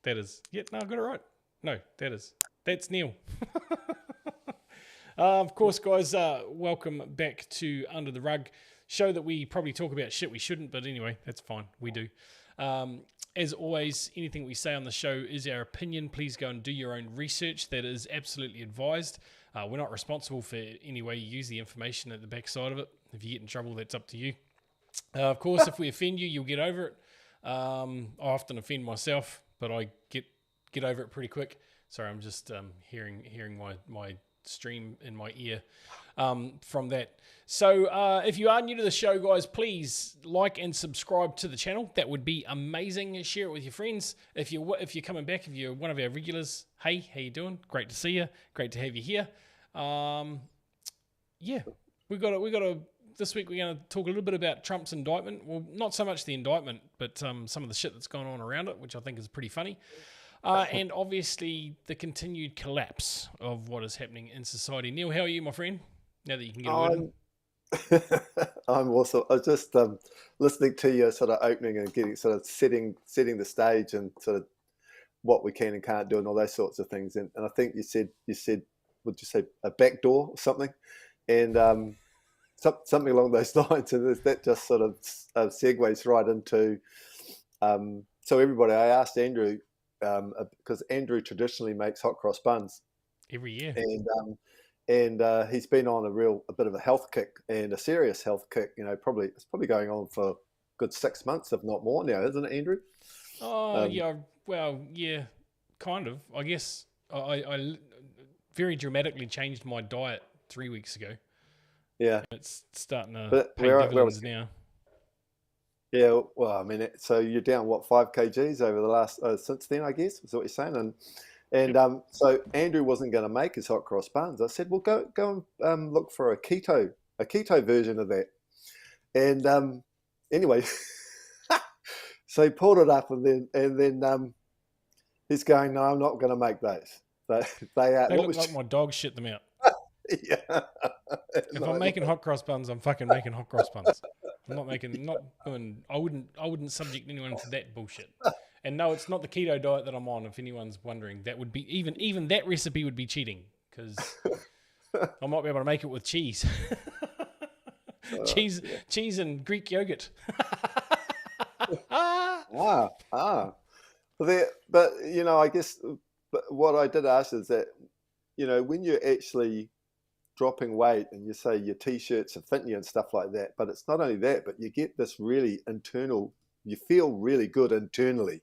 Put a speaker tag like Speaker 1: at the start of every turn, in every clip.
Speaker 1: That is. Yeah, no, I got it right. No, that's Neil. Of course, guys, welcome back to Under the Rug, show that we probably talk about shit we shouldn't, but anyway, that's fine. We do. As always, anything we say on the show is our opinion. Please go and do your own research. That is absolutely advised. We're not responsible for any way you use the information at the backside of it. If you get in trouble, that's up to you. Of course, if we offend you, you'll get over it. I often offend myself, but I get over it pretty quick. Sorry, I'm just hearing my stream in my ear from that. So if you are new to the show, guys, please like and subscribe to the channel. That would be amazing. Share it with your friends. If you're coming back, if you're one of our regulars, hey, how you doing? Great to see you. Great to have you here. Yeah, we got a. This week we're going to talk a little bit about Trump's indictment. Well, not so much the indictment, but some of the shit that's gone on around it, which I think is pretty funny. And obviously the continued collapse of what is happening in society. Neil, how are you, my friend? Now that you can get a word in.
Speaker 2: I'm also. I was just listening to your sort of opening and getting sort of setting the stage and sort of what we can and can't do and all those sorts of things. And I think you said, would you say a back door or something? And something along those lines. And that just sort of segues right into. So everybody, I asked Andrew. Because Andrew traditionally makes hot cross buns
Speaker 1: every year,
Speaker 2: and he's been on a bit of a health kick, and a serious health kick. You know, it's probably going on for a good 6 months, if not more now, isn't it, Andrew?
Speaker 1: Oh yeah, well yeah, kind of. I guess I very dramatically changed my diet 3 weeks ago.
Speaker 2: Yeah,
Speaker 1: and it's starting to pay dividends now.
Speaker 2: Yeah, well, I mean, so you're down 5 kgs over the last since then, I guess, is what you're saying, and so Andrew wasn't going to make his hot cross buns. I said, well, go and look for a keto version of that, and anyway, so he pulled it up, and then he's going, no, I'm not going to make those. They
Speaker 1: look like my dog shit them out.
Speaker 2: Yeah.
Speaker 1: If I'm making hot cross buns, I'm fucking making hot cross buns. I'm not doing. I wouldn't subject anyone to that bullshit. And no, it's not the keto diet that I'm on. If anyone's wondering, that would be even that recipe would be cheating because I might be able to make it with cheese, cheese and Greek yogurt.
Speaker 2: But you know, I guess what I did ask is that, you know, when you're actually dropping weight and you say your t-shirts are fitting you and stuff like that, but it's not only that, but you get this really internal, you feel really good internally,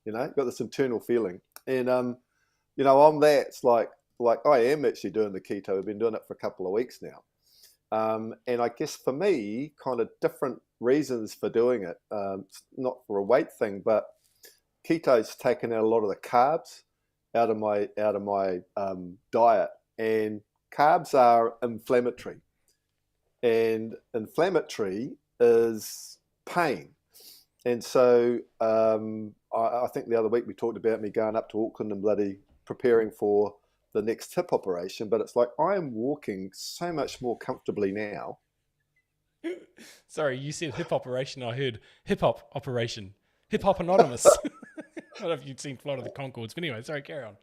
Speaker 2: you know, got this internal feeling. And you know, on that, it's like I am actually doing the keto. I've been doing it for a couple of weeks now, and I guess for me, kind of different reasons for doing it. Not for a weight thing, but keto's taken out a lot of the carbs out of my diet, and carbs are inflammatory, and inflammatory is pain. And so I think the other week we talked about me going up to Auckland and bloody preparing for the next hip operation, but it's like I am walking so much more comfortably now.
Speaker 1: Sorry, you said hip operation. I heard hip hop operation. Hip hop anonymous. I don't know if you'd seen Flight of the Conchords, but anyway, sorry, carry on.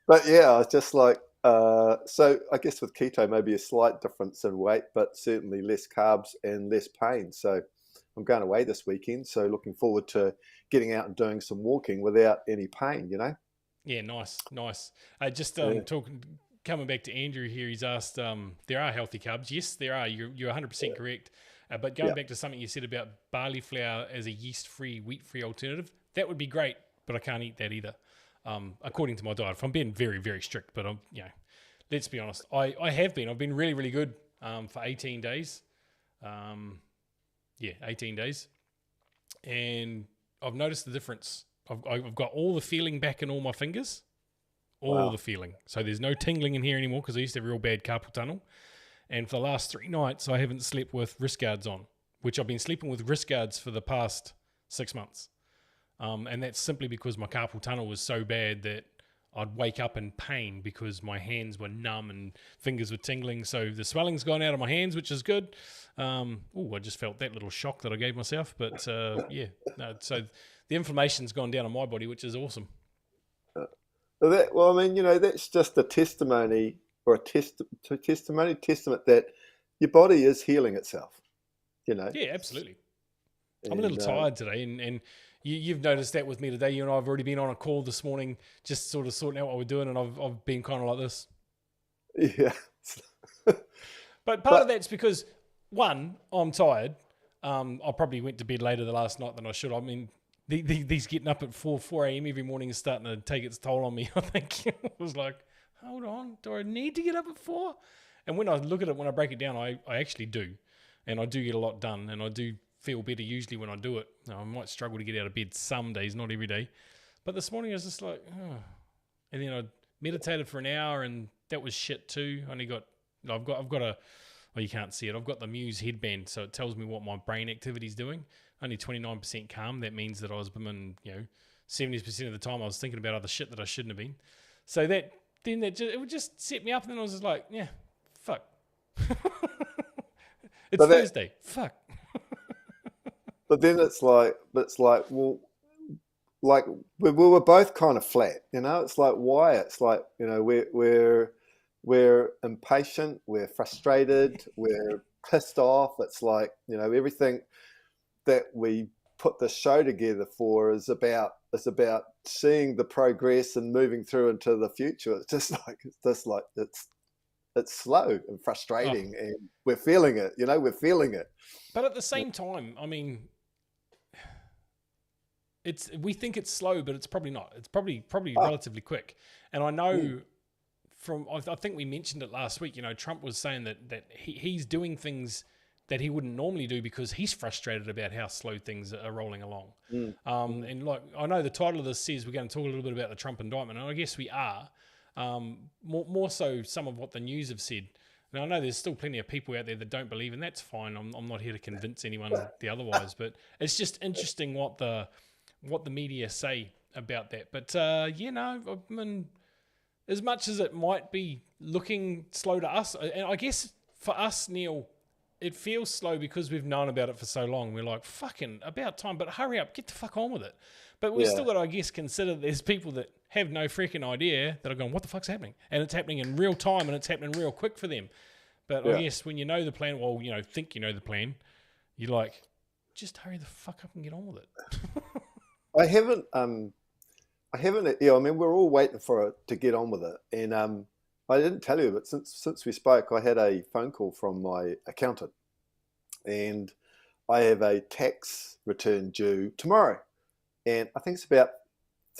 Speaker 2: But yeah, it's just like, so I guess with keto, maybe a slight difference in weight, but certainly less carbs and less pain. So I'm going away this weekend, so looking forward to getting out and doing some walking without any pain, you know?
Speaker 1: Yeah, nice. Coming back to Andrew here, he's asked, there are healthy carbs. Yes, there are. You're 100% correct. But going back to something you said about barley flour as a yeast-free, wheat-free alternative, that would be great, but I can't eat that either. According to my diet, if I'm being very, very strict, but let's be honest, I've been really, really good for 18 days. 18 days. And I've noticed the difference. I've got all the feeling back in all my fingers, the feeling. So there's no tingling in here anymore because I used to have real bad carpal tunnel. And for the last 3 nights, I haven't slept with wrist guards on, which I've been sleeping with wrist guards for the past 6 months. And that's simply because my carpal tunnel was so bad that I'd wake up in pain because my hands were numb and fingers were tingling. So the swelling's gone out of my hands, which is good. I just felt that little shock that I gave myself. But so the inflammation's gone down on my body, which is awesome.
Speaker 2: Well, I mean, that's just a testimony or a testament that your body is healing itself.
Speaker 1: Yeah, absolutely.
Speaker 2: And,
Speaker 1: I'm a little tired today, and you've noticed that with me today. You and I have already been on a call this morning, just sort of sorting out what we're doing, and I've been kind of like this.
Speaker 2: Yeah.
Speaker 1: But part of that's because, one, I'm tired. I probably went to bed later the last night than I should. I mean, these getting up at 4 a.m. every morning is starting to take its toll on me. I think it was like, hold on, do I need to get up at 4? And when I look at it, when I break it down, I actually do. And I do get a lot done, and I do feel better usually when I do it. Now, I might struggle to get out of bed some days, not every day. But this morning I was just like, oh. And then I meditated for an hour, and that was shit too. I've got a, well, you can't see it. I've got the Muse headband, so it tells me what my brain activity is doing. Only 29% calm. That means that I was, 70% of the time I was thinking about other shit that I shouldn't have been. So it would just set me up, and then I was just like, yeah, fuck. It's Thursday. Fuck.
Speaker 2: But then it's like, well, like we were both kind of flat, It's like, why? It's like, we're impatient, we're frustrated, we're pissed off. It's like, everything that we put the show together for is about seeing the progress and moving through into the future. It's slow and frustrating, and we're feeling it. We're feeling it.
Speaker 1: But at the same time, I mean, we think it's slow, but it's probably not. It's probably relatively quick. And I know I think we mentioned it last week. Trump was saying that he's doing things that he wouldn't normally do because he's frustrated about how slow things are rolling along. And like, I know the title of this says we're going to talk a little bit about the Trump indictment, and I guess we are. More so some of what the news have said. Now, I know there's still plenty of people out there that don't believe, and that's fine. I'm not here to convince anyone the otherwise, but it's just interesting what the media say about that. But, I mean, as much as it might be looking slow to us, and I guess for us, Neil, it feels slow because we've known about it for so long. We're like, fucking about time, but hurry up, get the fuck on with it. But we've still got to, I guess, consider there's people that have no freaking idea that are going, what the fuck's happening? And it's happening in real time, and it's happening real quick for them. But I guess when you know the plan, think you know the plan, you're like, just hurry the fuck up and get on with it.
Speaker 2: I haven't, I mean, we're all waiting for it to get on with it. And I didn't tell you, but since we spoke, I had a phone call from my accountant, and I have a tax return due tomorrow. And I think it's about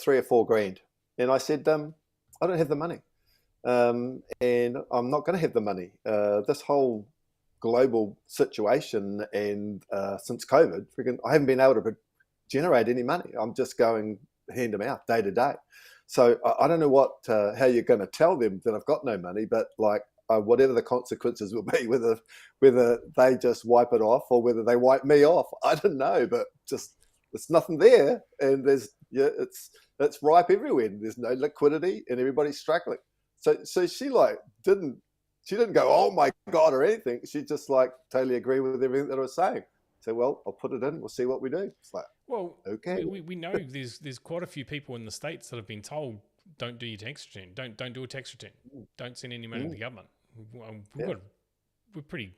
Speaker 2: $3 or $4 grand. And I said, I don't have the money. And I'm not going to have the money. This whole global situation, and since COVID, I haven't been able to generate any money. I'm just going hand them out day to day. So I don't know how you're going to tell them that I've got no money, but like whatever the consequences will be, whether they just wipe it off or whether they wipe me off, I don't know. But just there's nothing there, and it's ripe everywhere. There's no liquidity, and everybody's struggling. So she didn't go, oh my God, or anything. She just like totally agree with everything that I was saying. So, well, I'll put it in. We'll see what we do. It's like,
Speaker 1: well,
Speaker 2: okay.
Speaker 1: We know there's quite a few people in the States that have been told, don't do your tax return. Don't do a tax return. Don't send any money to the government. We pretty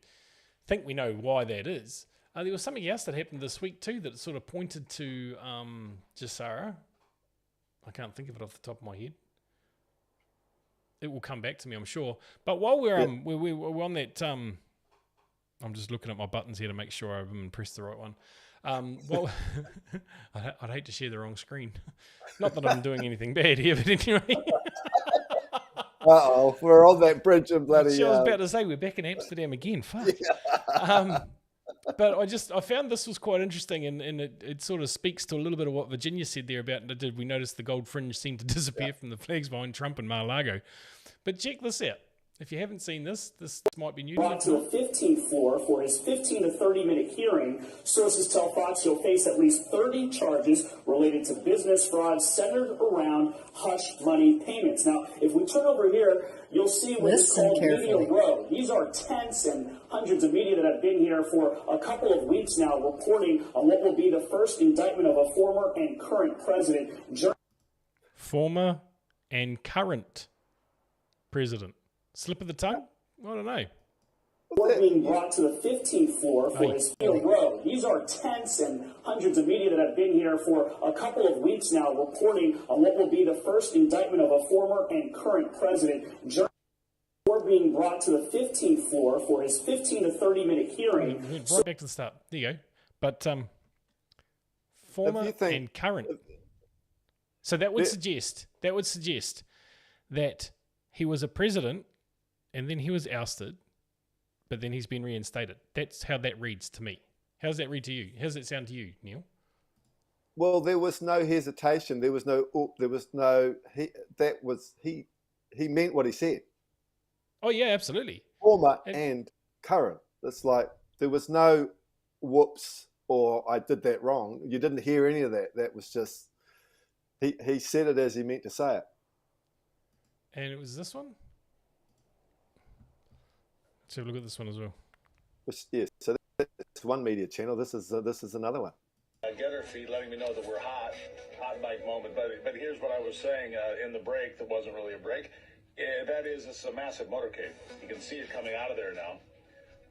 Speaker 1: think we know why that is. There was something else that happened this week too that sort of pointed to Jasara. I can't think of it off the top of my head. It will come back to me, I'm sure. But while we're on that, I'm just looking at my buttons here to make sure I've pressed the right one. Well, I'd hate to share the wrong screen. Not that I'm doing anything bad here, but anyway.
Speaker 2: Uh-oh, we're on that bridge of bloody...
Speaker 1: I was about to say, we're back in Amsterdam again. Fuck. Yeah. But I found this was quite interesting, and it sort of speaks to a little bit of what Virginia said there about, did we notice the gold fringe seemed to disappear from the flags behind Trump and Mar-a-Lago? But check this out. If you haven't seen this might be new to you.
Speaker 3: Brought to the 15th floor for his 15 to 30-minute hearing. Sources tell Fox he'll face at least 30 charges related to business fraud centered around hush money payments. Now, if we turn over here, you'll see what is called Media Row. These are tents and hundreds of media that have been here for a couple of weeks now reporting on what will be the first indictment of a former and current president.
Speaker 1: Former and current president. Slip of the tongue? I don't know.
Speaker 3: Being brought to the 15th floor for his Media Row. These are tents and hundreds of media that have been here for a couple of weeks now reporting on what will be the first indictment of a former and current president. Being brought to the 15th floor for his 15 to 30-minute hearing.
Speaker 1: Right back to the start. There you go. But former and current. So that would suggest that he was a president and then he was ousted, but then he's been reinstated. That's how that reads to me. How does that read to you? How does that sound to you, Neil?
Speaker 2: Well, there was no hesitation. There was no. He meant what he said.
Speaker 1: Oh yeah, absolutely.
Speaker 2: Former and current. It's like there was no whoops or I did that wrong. You didn't hear any of that. That was just he said it as he meant to say it.
Speaker 1: And it was this one. Let's have a look at this one as well.
Speaker 2: Yes, so that's one media channel. This is another one.
Speaker 4: Get her feet, letting me know that we're hot mic moment. But here's what I was saying in the break that wasn't really a break. That is, this is a massive motorcade. You can see it coming out of there now.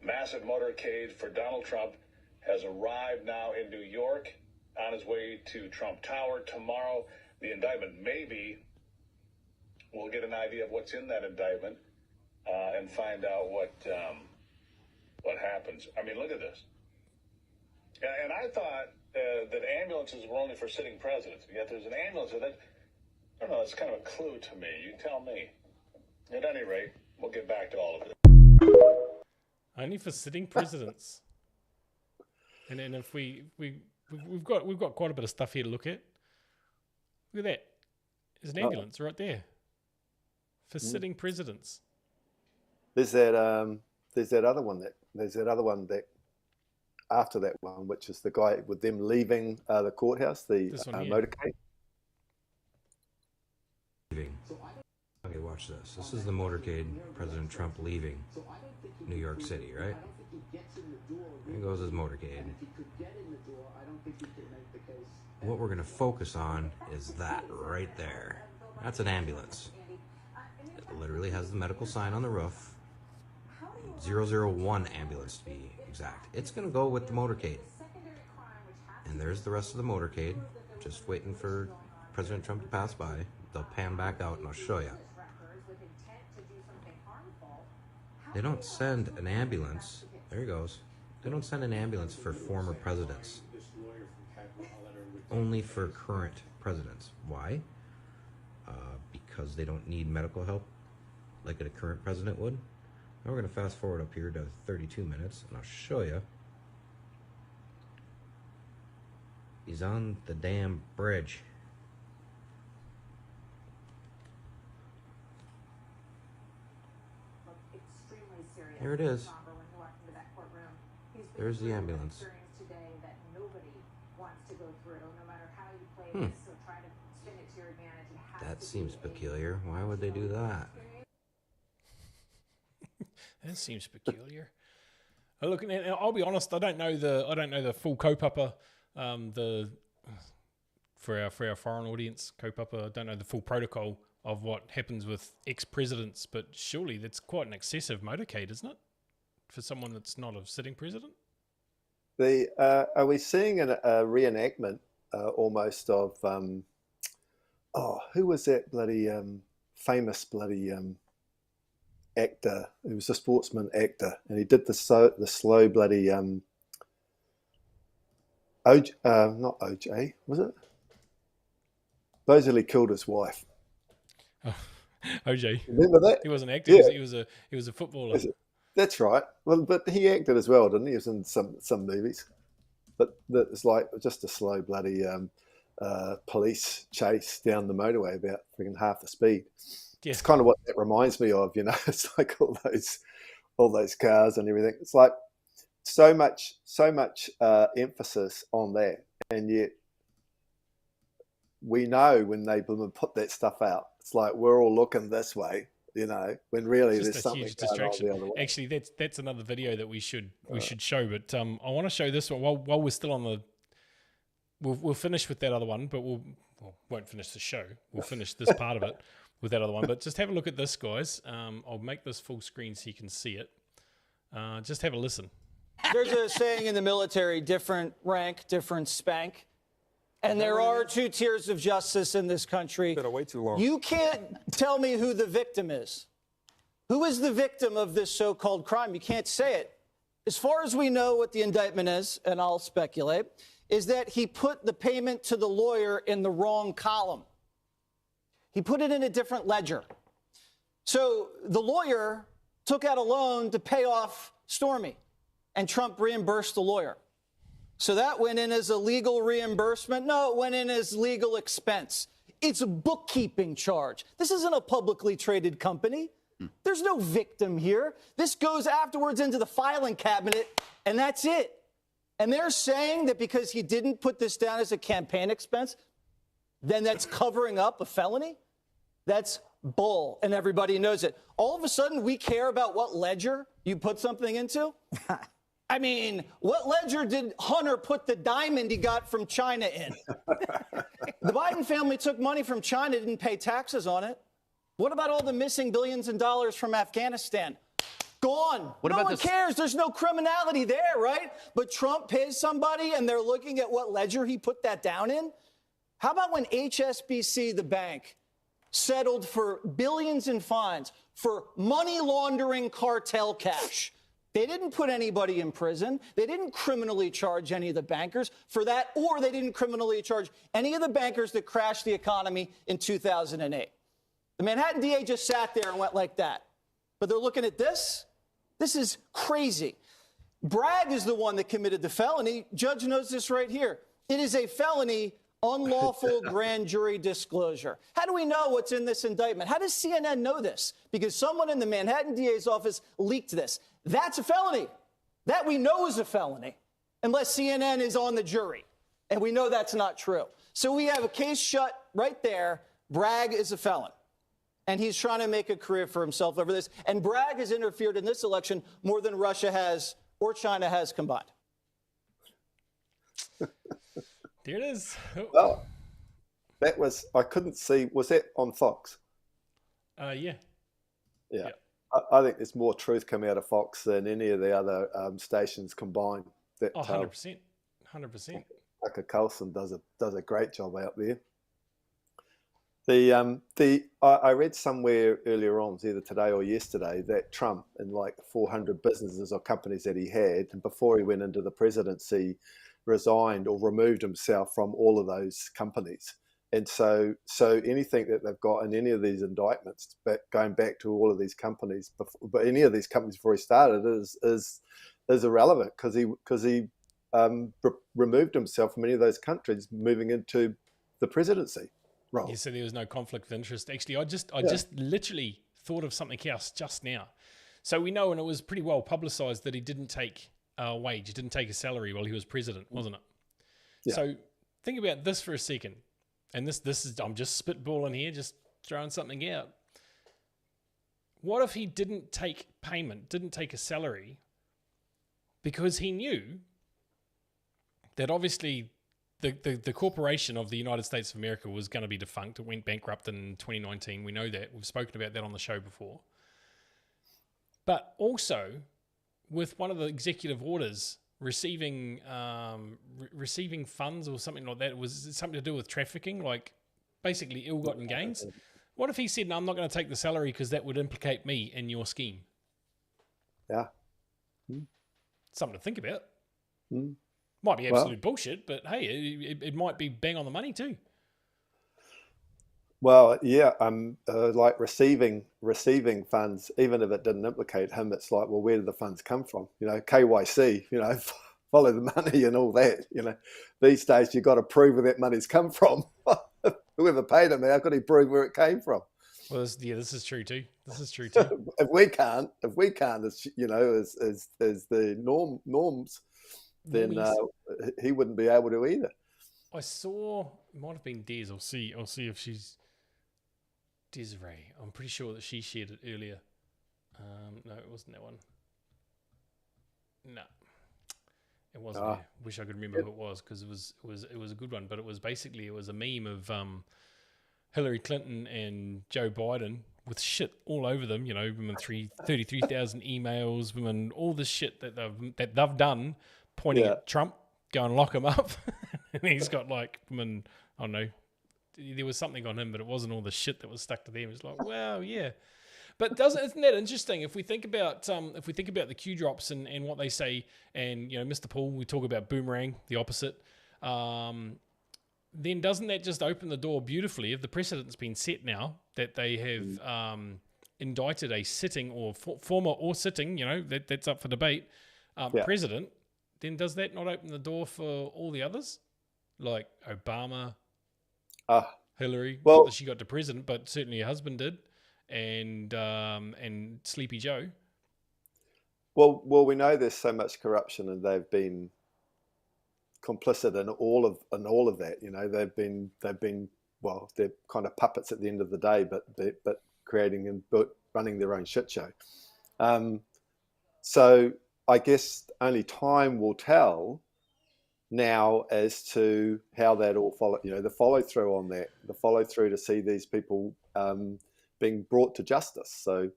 Speaker 4: Massive motorcade for Donald Trump has arrived now in New York on his way to Trump Tower. Tomorrow, the indictment, maybe we'll get an idea of what's in that indictment and find out what happens. I mean, look at this. And I thought that ambulances were only for sitting presidents. Yet there's an ambulance. I don't know, it's kind of a clue to me. You tell me. At any rate, we'll get back to all of it.
Speaker 1: Only for sitting presidents. And if we've got quite a bit of stuff here to look at. Look at that. There's an ambulance right there. For sitting presidents.
Speaker 2: There's that other one that after that one, which is the guy with them leaving the courthouse, the motorcade.
Speaker 5: Okay, watch this. This is the motorcade, President Trump leaving New York City, right? There goes his motorcade. What we're going to focus on is that right there. That's an ambulance. It literally has the medical sign on the roof. 001 ambulance to be exact. It's going to go with the motorcade. And there's the rest of the motorcade, just waiting for President Trump to pass by. They'll pan back out and I'll show you. They don't send an ambulance. There he goes. They don't send an ambulance for former presidents. Only for current presidents. Why? Because they don't need medical help like a current president would. Now we're going to fast forward up here to 32 minutes and I'll show you. He's on the damn bridge. There it is. There's the ambulance. That seems peculiar. Why would they do that?
Speaker 1: That seems peculiar. Look, and I'll be honest. I don't know the full kaupapa. For our foreign audience, kaupapa. I don't know the full protocol of what happens with ex-presidents, but surely that's quite an excessive motorcade, isn't it? For someone that's not a sitting president?
Speaker 2: Are we seeing a reenactment almost of, who was that bloody famous bloody actor? He was a sportsman actor, and he did the slow bloody, not OJ, was it? Supposedly killed his wife.
Speaker 1: Oh, OJ.
Speaker 2: Remember that?
Speaker 1: He was an actor. Yeah. He was a footballer.
Speaker 2: That's right. Well, but he acted as well, didn't he? He was in some movies. But it's like just a slow bloody police chase down the motorway about freaking half the speed.
Speaker 1: Yeah.
Speaker 2: It's kind of what that reminds me of, you know. It's like all those cars and everything. It's like so much emphasis on that, and yet we know when they put that stuff out, it's like we're all looking this way, you know, when really there's something
Speaker 1: huge
Speaker 2: going on
Speaker 1: distraction.
Speaker 2: the other way.
Speaker 1: Actually, that's another video that we should show. But I want to show this one while we're still on the. We'll finish with that other one, but won't finish the show. We'll finish this part of it with that other one. But just have a look at this, guys. I'll make this full screen so you can see it. Just have a listen.
Speaker 6: There's a saying in the military: different rank, different spank. And there are two tiers of justice in this country.
Speaker 7: Way too long.
Speaker 6: You can't tell me who the victim is. Who is the victim of this so-called crime? You can't say it. As far as we know, what the indictment is, and I'll speculate, is that he put the payment to the lawyer in the wrong column. He put it in a different ledger. So the lawyer took out a loan to pay off Stormy, and Trump reimbursed the lawyer. So that went in as a legal reimbursement. No, it went in as legal expense. It's a bookkeeping charge. This isn't a publicly traded company. There's no victim here. This goes afterwards into the filing cabinet, and that's it. And they're saying that because he didn't put this down as a campaign expense, then that's covering up a felony? That's bull, and everybody knows it. All of a sudden, we care about what ledger you put something into? I mean, what ledger did Hunter put the diamond he got from China in? The Biden family took money from China, didn't pay taxes on it. What about all the missing billions of dollars from Afghanistan? Gone. No one cares. There's no criminality there, right? But Trump pays somebody and they're looking at what ledger he put that down in. How about when HSBC, the bank, settled for billions in fines for money laundering cartel cash? They didn't put anybody in prison. They didn't criminally charge any of the bankers for that, or they didn't criminally charge any of the bankers that crashed the economy in 2008. The Manhattan DA just sat there and went like that. But they're looking at this. This is crazy. Bragg is the one that committed the felony. Judge knows this right here. It is a felony, unlawful grand jury disclosure. How do we know what's in this indictment? How does CNN know this? Because someone in the Manhattan DA's office leaked this. That's a felony. That we know is a felony, unless CNN is on the jury. And we know that's not true. So we have a case shut right there. Bragg is a felon. And he's trying to make a career for himself over this. And Bragg has interfered in this election more than Russia has or China has combined.
Speaker 1: There it is.
Speaker 2: Oh, that was, I couldn't see, was that on Fox?
Speaker 1: Yeah.
Speaker 2: Yeah. I think there's more truth coming out of Fox than any of the other stations combined. That,
Speaker 1: 100%. 100%.
Speaker 2: Tucker Carlson does a great job out there. I read somewhere earlier on, either today or yesterday, that Trump and like 400 businesses or companies that he had, and before he went into the presidency, resigned or removed himself from all of those companies. And so anything that they've got in any of these indictments, going back to all of these companies, but any of these companies before he started, is irrelevant because he removed himself from any of those countries, moving into the presidency. Right.
Speaker 1: You said there was no conflict of interest. Actually, I just literally thought of something else just now. So we know, and it was pretty well publicized, that he didn't take a wage, he didn't take a salary while he was president, wasn't it? Yeah. So think about this for a second. And this is, I'm just spitballing here, just throwing something out. What if he didn't take payment, didn't take a salary, because he knew that obviously the corporation of the United States of America was going to be defunct. It went bankrupt in 2019. We know that. We've spoken about that on the show before. But also, with one of the executive orders receiving funds or something like that, was something to do with trafficking, like basically ill-gotten gains. What if he said, no, I'm not going to take the salary because that would implicate me in your scheme?
Speaker 2: Yeah.
Speaker 1: Something to think about. Might be absolute bullshit, but hey, it might be bang on the money too.
Speaker 2: Well, yeah, like receiving funds, even if it didn't implicate him, it's like, well, where did the funds come from? You know, KYC, you know, follow the money and all that. You know, these days you've got to prove where that money's come from. Whoever paid him, how could he prove where it came from?
Speaker 1: Well, this is true too. This is true too.
Speaker 2: If we can't, as you know, as the norms, then he wouldn't be able to either.
Speaker 1: I saw, it might have been Des. I'll see if she's Desiree. I'm pretty sure that she shared it earlier. No, it wasn't that one. No, it wasn't. There. Wish I could remember who it was, because it was a good one. But it was a meme of Hillary Clinton and Joe Biden with shit all over them. You know, women 33,000 emails, women, all this shit that they've done, pointing at Trump, going lock him up. And he's got like women, I don't know, there was something on him, but it wasn't all the shit that was stuck to them. It's like, wow, yeah. But isn't that interesting? If we think about the Q drops and what they say, and you know, Mr. Paul, we talk about boomerang, the opposite. Then doesn't that just open the door beautifully? If the precedent's been set now that they have indicted a sitting or former or sitting, you know, that's up for debate, president, then does that not open the door for all the others, like Obama, Hillary?
Speaker 2: Well,
Speaker 1: not that she got to president, but certainly her husband did, and Sleepy Joe.
Speaker 2: Well, we know there's so much corruption, and they've been complicit in all of that. You know, they've been well, they're kind of puppets at the end of the day, but creating and running their own shit show. So I guess only time will tell now as to how that all follow. You know, the follow through on that, the follow through to see these people being brought to justice. So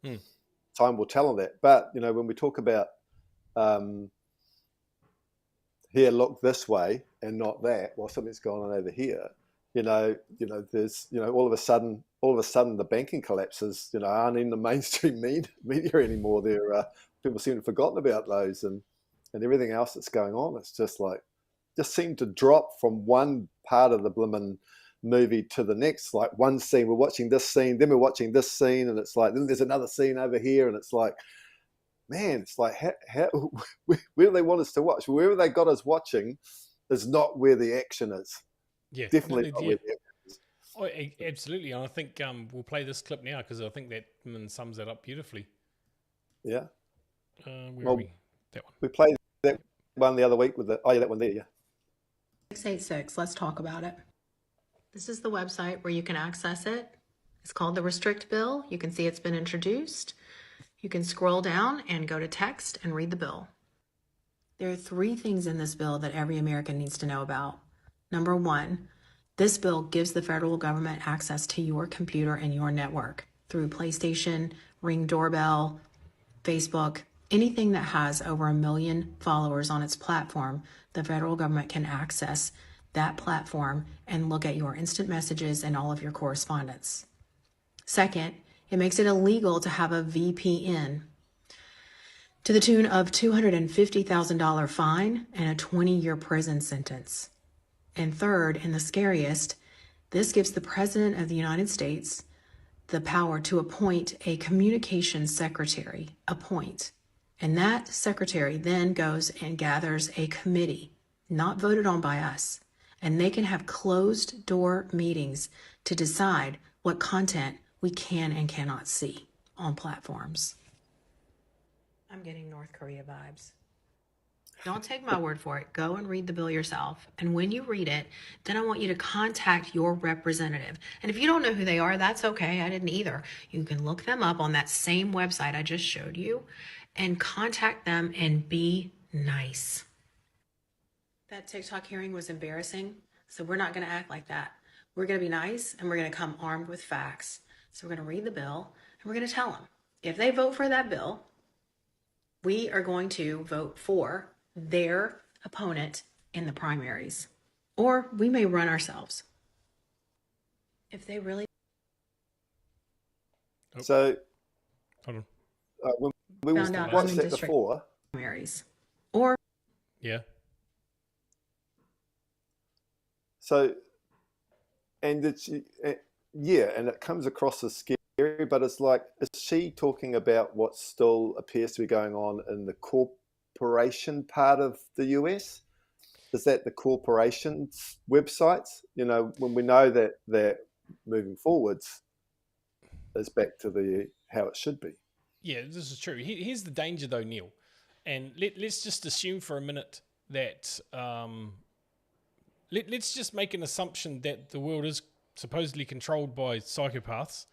Speaker 2: time will tell on that. But you know, when we talk about here, look this way and not that, while something's going on over here, you know, there's, you know, all of a sudden the banking collapses, you know, aren't in the mainstream media anymore. They're people seem to have forgotten about those, and everything else that's going on. It's just like, just seem to drop from one part of the blimmin' movie to the next. Like one scene, we're watching this scene, then we're watching this scene, and it's like, then there's another scene over here, and it's like, man, it's like, how where do they want us to watch? Wherever they got us watching is not where the action is.
Speaker 1: Yeah,
Speaker 2: definitely not where the action is.
Speaker 1: Oh, absolutely. And I think we'll play this clip now, because I think that sums that up beautifully.
Speaker 2: Yeah.
Speaker 1: Where are we? That one.
Speaker 2: We played that one the other week with that one there, yeah.
Speaker 7: 686, let's talk about it. This is the website where you can access it. It's called the Restrict Bill. You can see it's been introduced. You can scroll down and go to text and read the bill. There are 3 things in this bill that every American needs to know about. Number 1, this bill gives the federal government access to your computer and your network through PlayStation, Ring doorbell, Facebook, anything that has over 1 million followers on its platform. The federal government can access that platform and look at your instant messages and all of your correspondence. Second, it makes it illegal to have a VPN to the tune of $250,000 fine and a 20-year prison sentence. And third, and the scariest, this gives the President of the United States the power to appoint a communications secretary, and that secretary then goes and gathers a committee, not voted on by us, and they can have closed door meetings to decide what content we can and cannot see on platforms. I'm getting North Korea vibes. Don't take my word for it. Go and read the bill yourself. And when you read it, then I want you to contact your representative. And if you don't know who they are, that's okay. I didn't either. You can look them up on that same website I just showed you and contact them and be nice. That TikTok hearing was embarrassing, so we're not going to act like that. We're going to be nice, and we're going to come armed with facts. So we're going to read the bill, and we're going to tell them, if they vote for that bill, we are going to vote for their opponent in the primaries. Or we may run ourselves. If they really...
Speaker 2: So,
Speaker 1: hold
Speaker 2: when we watched that before...
Speaker 7: primaries. Or...
Speaker 1: Yeah.
Speaker 2: So, and it's, yeah, and it comes across as scary, but it's like, is she talking about what still appears to be going on in the corporation part of the US? Is that the corporation's websites? You know, when we know that moving forwards, is back to how it should be.
Speaker 1: Yeah, this is true. Here's the danger, though, Neil. And let's just assume for a minute that let's just make an assumption that the world is supposedly controlled by psychopaths,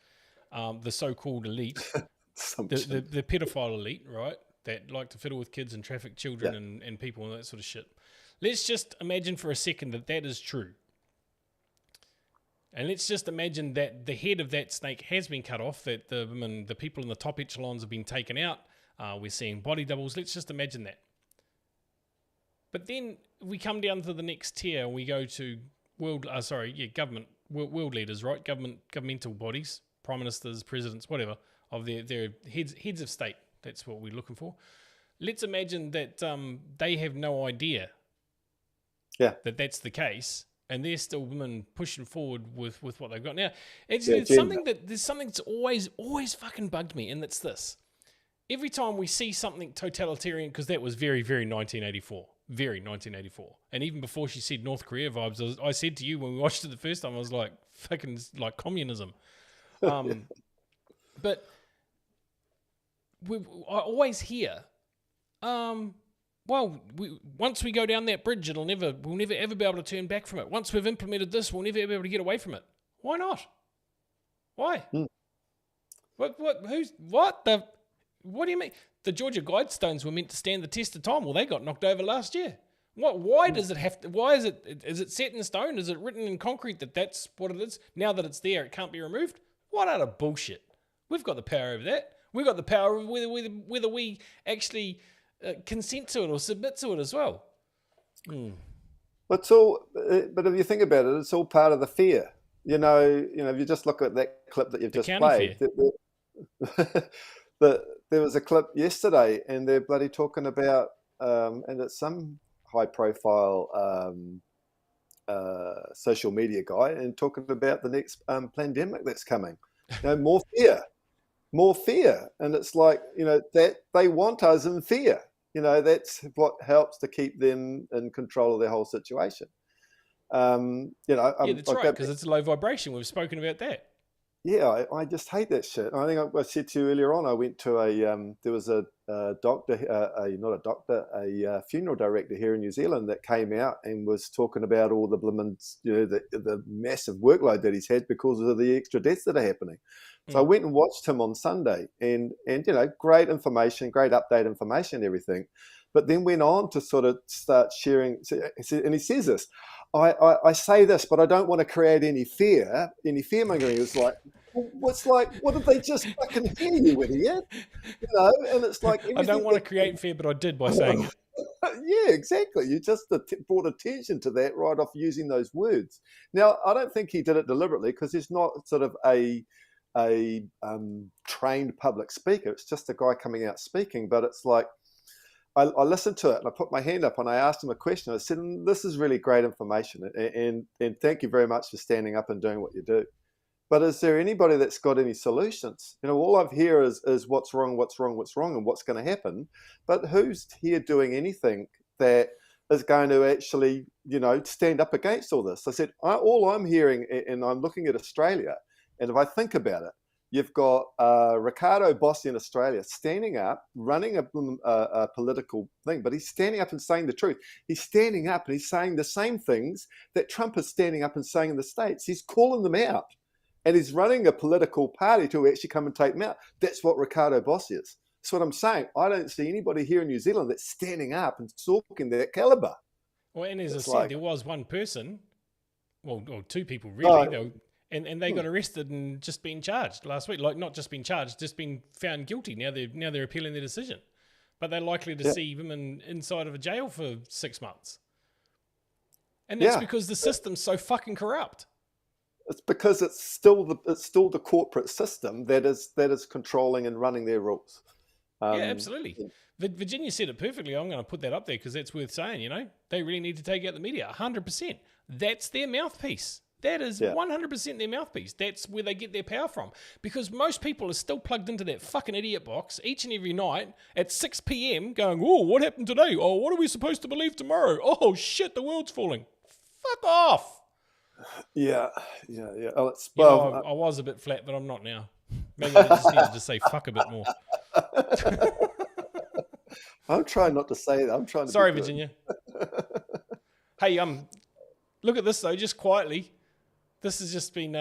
Speaker 1: the so-called elite, the pedophile elite, right? That like to fiddle with kids and traffic children and people and that sort of shit. Let's just imagine for a second that is true. And let's just imagine that the head of that snake has been cut off, that the people in the top echelons have been taken out. We're seeing body doubles. Let's just imagine that. But then we come down to the next tier and we go to world leaders, right? Governmental bodies, prime ministers, presidents, whatever, of their heads of state. That's what we're looking for. Let's imagine that they have no idea that that's the case. And they're still women pushing forward with what they've got. Now, there's something that's always fucking bugged me, and it's this. Every time we see something totalitarian, because that was very, very 1984. Very 1984. And even before she said North Korea vibes, I said to you when we watched it the first time, I was like, fucking like communism. But I always hear, once we go down that bridge, we'll never ever be able to turn back from it. Once we've implemented this, we'll never ever be able to get away from it. Why not? Why? What do you mean? The Georgia Guidestones were meant to stand the test of time. Well, they got knocked over last year. Why does it have to? Why is it set in stone? Is it written in concrete that that's what it is? Now that it's there, it can't be removed? What utter bullshit. We've got the power over that. We've got the power of whether we actually consent to it or submit to it as well.
Speaker 2: It's all, but if you think about it, it's all part of the fear. If you just look at that clip that you've just played, there was a clip yesterday, and they're bloody talking about, and it's some high-profile social media guy, and talking about the next pandemic that's coming. More fear, and it's like that they want us in fear. That's what helps to keep them in control of their whole situation.
Speaker 1: That's right, because it's a low vibration. We've spoken about that.
Speaker 2: Yeah, I just hate that shit. I think I said to you earlier on, I went to there was a funeral director here in New Zealand that came out and was talking about all the the massive workload that he's had because of the extra deaths that are happening. So I went and watched him on Sunday, and great information, great update information and everything. But then went on to sort of start sharing, and he says this, I say this, but I don't want to create any fear-mongering. It's like, what did they just fucking hear, you idiot? And it's like...
Speaker 1: I don't want to create fear, but I did by saying it.
Speaker 2: Yeah, exactly. You just brought attention to that right off using those words. Now, I don't think he did it deliberately, because he's not sort of a trained public speaker. It's just a guy coming out speaking, but it's like, I listened to it and I put my hand up and I asked him a question. I said, this is really great information, and thank you very much for standing up and doing what you do. But is there anybody that's got any solutions? All I've heard is what's wrong, and what's going to happen. But who's here doing anything that is going to actually, stand up against all this? I said, all I'm hearing, and I'm looking at Australia, and if I think about it, you've got Ricardo Bossi in Australia standing up, running a political thing, but he's standing up and saying the truth. He's standing up and he's saying the same things that Trump is standing up and saying in the States. He's calling them out, and he's running a political party to actually come and take them out. That's what Ricardo Bossi is. That's what I'm saying. I don't see anybody here in New Zealand that's standing up and talking that caliber.
Speaker 1: Well, and as I said, there was one person, or two people really, and they got arrested and just been charged last week. Like, not just been charged, just been found guilty. Now they're appealing their decision, but they're likely to see women inside of a jail for 6 months. And that's because the system's so fucking corrupt.
Speaker 2: It's because it's still the corporate system that is controlling and running their rules.
Speaker 1: Yeah, absolutely. Virginia said it perfectly. I'm going to put that up there because that's worth saying. They really need to take out the media. 100%. That's their mouthpiece. That is 100% their mouthpiece. That's where they get their power from. Because most people are still plugged into that fucking idiot box each and every night at 6 p.m. going, oh, what happened today? Oh, what are we supposed to believe tomorrow? Oh, shit, the world's falling. Fuck off.
Speaker 2: Yeah. Oh,
Speaker 1: I was a bit flat, but I'm not now. Maybe I just needed to say fuck a bit more.
Speaker 2: I'm trying not to say that. I'm trying to.
Speaker 1: Sorry,
Speaker 2: be good.
Speaker 1: Virginia. Hey, look at this though, just quietly. This has just been.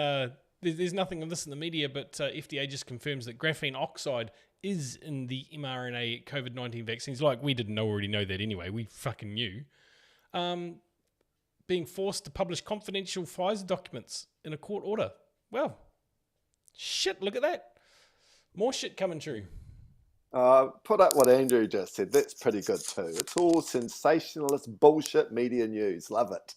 Speaker 1: There's nothing of this in the media, but FDA just confirms that graphene oxide is in the mRNA COVID-19 vaccines. Like, we didn't already know that anyway. We fucking knew. Being forced to publish confidential Pfizer documents in a court order. Well, shit, look at that. More shit coming true.
Speaker 2: Put up what Andrew just said. That's pretty good too. It's all sensationalist bullshit media news. Love it.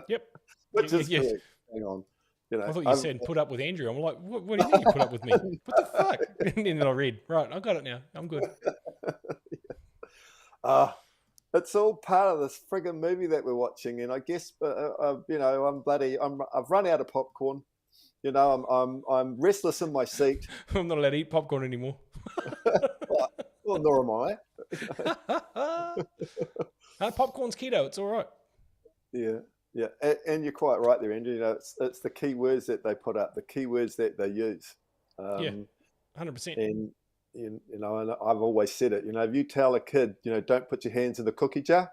Speaker 1: Yep.
Speaker 2: Which is
Speaker 1: yes.
Speaker 2: correct. Hang on.
Speaker 1: I thought you said put up with Andrew. I'm like, what do you mean you put up with me? What the fuck? And then I read, right, I got it now. I'm good.
Speaker 2: It's all part of this friggin' movie that we're watching, and I guess I've run out of popcorn. I'm restless in my seat.
Speaker 1: I'm not allowed to eat popcorn anymore.
Speaker 2: Well, nor am I.
Speaker 1: Popcorn's keto. It's all right.
Speaker 2: Yeah, and you're quite right there, Andrew. It's the key words that they put up, the key words that they use.
Speaker 1: 100%.
Speaker 2: And and I've always said it. If you tell a kid, don't put your hands in the cookie jar,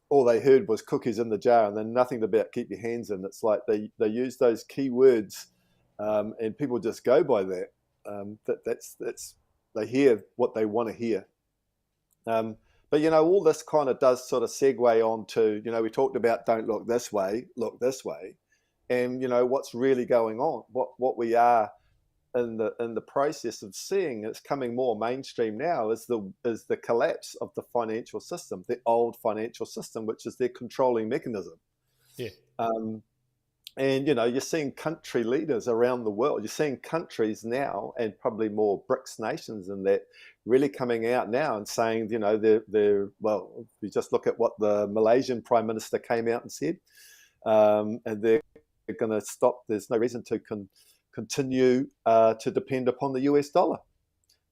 Speaker 2: all they heard was cookies in the jar, and then nothing about keep your hands in. It's like they use those key words, and people just go by that. That's they hear what they want to hear. But all this kind of does sort of segue on to, we talked about don't look this way, look this way, and what's really going on, what we are in the process of seeing. It's coming more mainstream now is the collapse of the financial system, the old financial system, which is their controlling mechanism.
Speaker 1: Yeah.
Speaker 2: And you're seeing country leaders around the world. You're seeing countries now, and probably more BRICS nations, and that really coming out now and saying, they're well. If you just look at what the Malaysian Prime Minister came out and said, and they're going to stop. There's no reason to continue to depend upon the US dollar.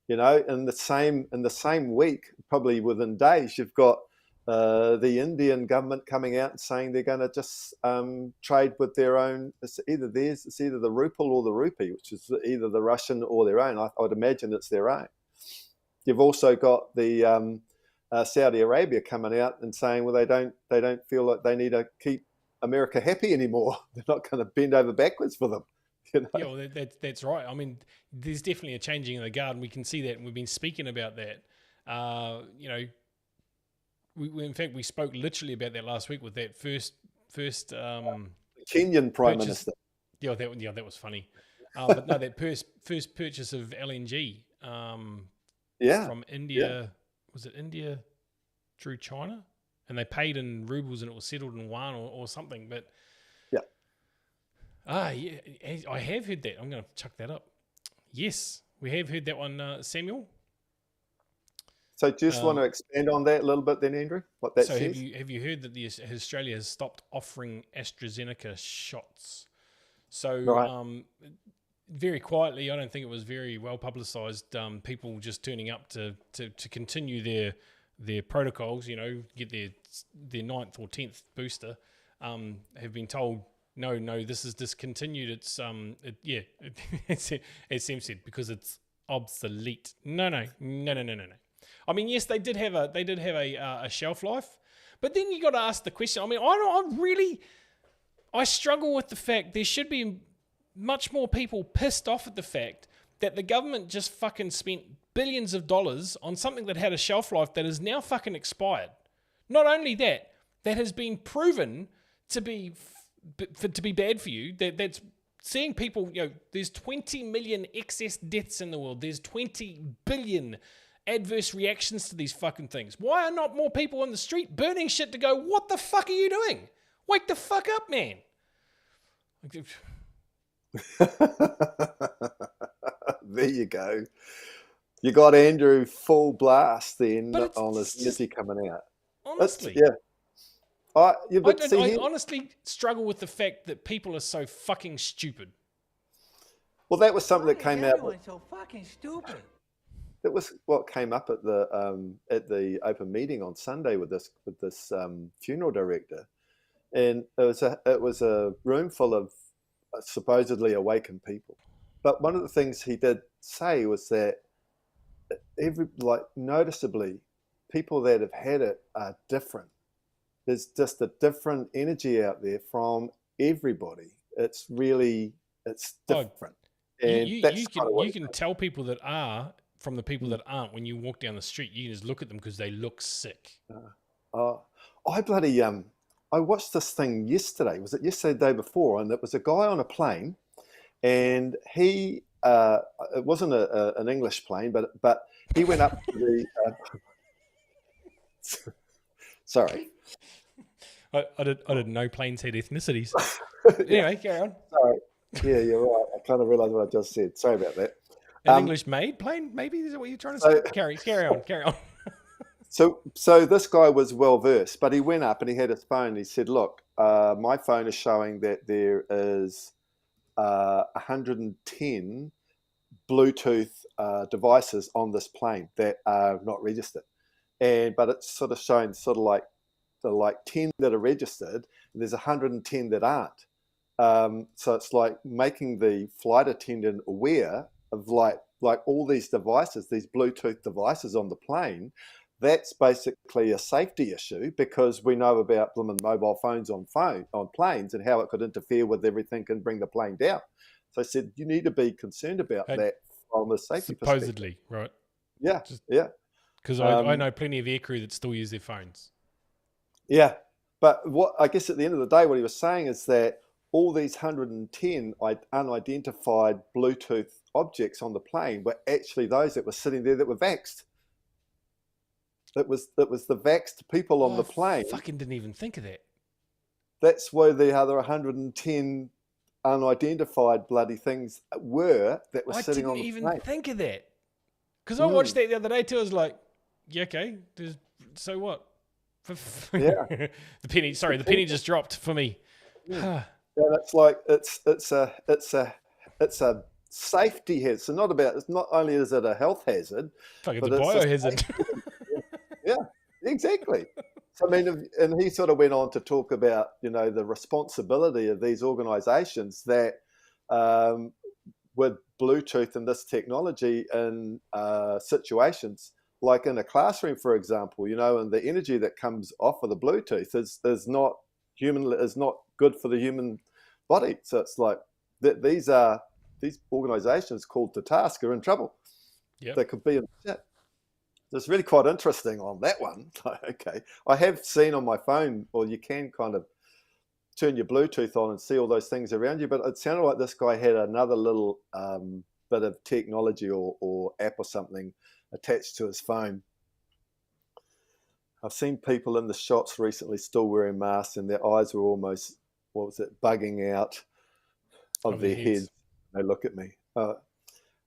Speaker 2: In the same week, probably within days, you've got the Indian government coming out and saying they're going to just trade with their own. It's either the ruble or the rupee, which is either the Russian or their own. I would imagine it's their own. You've also got the Saudi Arabia coming out and saying, well, they don't feel like they need to keep America happy anymore. They're not going to bend over backwards for them.
Speaker 1: Yeah, well, that's right. I mean, there's definitely a changing of the guard, and we can see that, and we've been speaking about that. In fact, we spoke literally about that last week with that first
Speaker 2: Kenyan Prime Minister.
Speaker 1: Yeah, that was funny. But no, that first purchase of LNG from India.
Speaker 2: Yeah.
Speaker 1: Was it India through China? And they paid in rubles and it was settled in yuan or something. But yeah, I have heard that. I'm going to chuck that up. Yes, we have heard that one, Samuel.
Speaker 2: So just want to expand on that a little bit then, Andrew, what that says?
Speaker 1: Have you heard that Australia has stopped offering AstraZeneca shots? So
Speaker 2: right.
Speaker 1: Very quietly, I don't think it was very well publicised, people just turning up to continue their protocols, get their 9th or 10th booster, have been told, no, this is discontinued. It's as Sam said, because it's obsolete. No. I mean, yes, they did have a shelf life, but then you got to ask the question. I mean, I struggle with the fact there should be much more people pissed off at the fact that the government just fucking spent billions of dollars on something that had a shelf life that is now fucking expired. Not only that has been proven to be bad for you. That's seeing people. There's 20 million excess deaths in the world. There's 20 billion adverse reactions to these fucking things. Why are not more people on the street burning shit to go, what the fuck are you doing? Wake the fuck up, man.
Speaker 2: There you go. You got Andrew full blast then on his Nizzy coming out.
Speaker 1: Honestly.
Speaker 2: I
Speaker 1: honestly struggle with the fact that people are so fucking stupid.
Speaker 2: Well, that was something that came out.
Speaker 8: Everyone's so fucking stupid.
Speaker 2: It was what came up at the open meeting on Sunday with this funeral director, and it was a room full of supposedly awakened people, but one of the things he did say was that noticeably, people that have had it are different. There's just a different energy out there from everybody. It's different. And
Speaker 1: you can tell people that are from the people that aren't when you walk down the street. You can just look at them because they look sick.
Speaker 2: I watched this thing yesterday. Was it yesterday, the day before? And it was a guy on a plane, and he it wasn't an English plane, but he went up to the. Sorry.
Speaker 1: I didn't know planes had ethnicities. Anyway, carry on.
Speaker 2: Sorry. Yeah, you're right. I kind of realised what I just said. Sorry about that.
Speaker 1: An English-made plane, maybe? Is that what you're trying to say? Carry on.
Speaker 2: So this guy was well-versed, but he went up and he had his phone. And he said, look, my phone is showing that there is 110 Bluetooth devices on this plane that are not registered. But it's sort of showing like 10 that are registered, and there's 110 that aren't. So it's like making the flight attendant aware of like all these devices, these Bluetooth devices on the plane. That's basically a safety issue because we know about blooming mobile phones on planes and how it could interfere with everything and bring the plane down. So I said, you need to be concerned about that from a safety
Speaker 1: supposedly,
Speaker 2: perspective.
Speaker 1: Right?
Speaker 2: Yeah.
Speaker 1: Because I know plenty of aircrew that still use their phones.
Speaker 2: Yeah, but what I guess at the end of the day, what he was saying is that all these 110 unidentified Bluetooth objects on the plane were actually those that were sitting there that were vaxxed. It was the vaxxed people on the plane.
Speaker 1: I fucking didn't even think of that.
Speaker 2: That's where the other 110 unidentified bloody things were that were sitting on the plane. I didn't even
Speaker 1: think of that. Because I watched that the other day too. I was like, yeah, okay, so what?
Speaker 2: Yeah.
Speaker 1: The penny just dropped for me.
Speaker 2: Yeah, that's like it's a safety hazard. So it's not only is it a health hazard,
Speaker 1: but it's a biohazard.
Speaker 2: Yeah, exactly. So I mean, and he sort of went on to talk about the responsibility of these organisations that with Bluetooth and this technology in situations like in a classroom, for example, and the energy that comes off of the Bluetooth is not good for the human body. So it's like these organisations called to task are in trouble.
Speaker 1: Yeah,
Speaker 2: they could be in shit. It's really quite interesting on that one. Okay, I have seen on my phone, or you can kind of turn your Bluetooth on and see all those things around you. But it sounded like this guy had another little bit of technology or app or something attached to his phone. I've seen people in the shops recently still wearing masks, and their eyes were almost, bugging out of their heads. They look at me.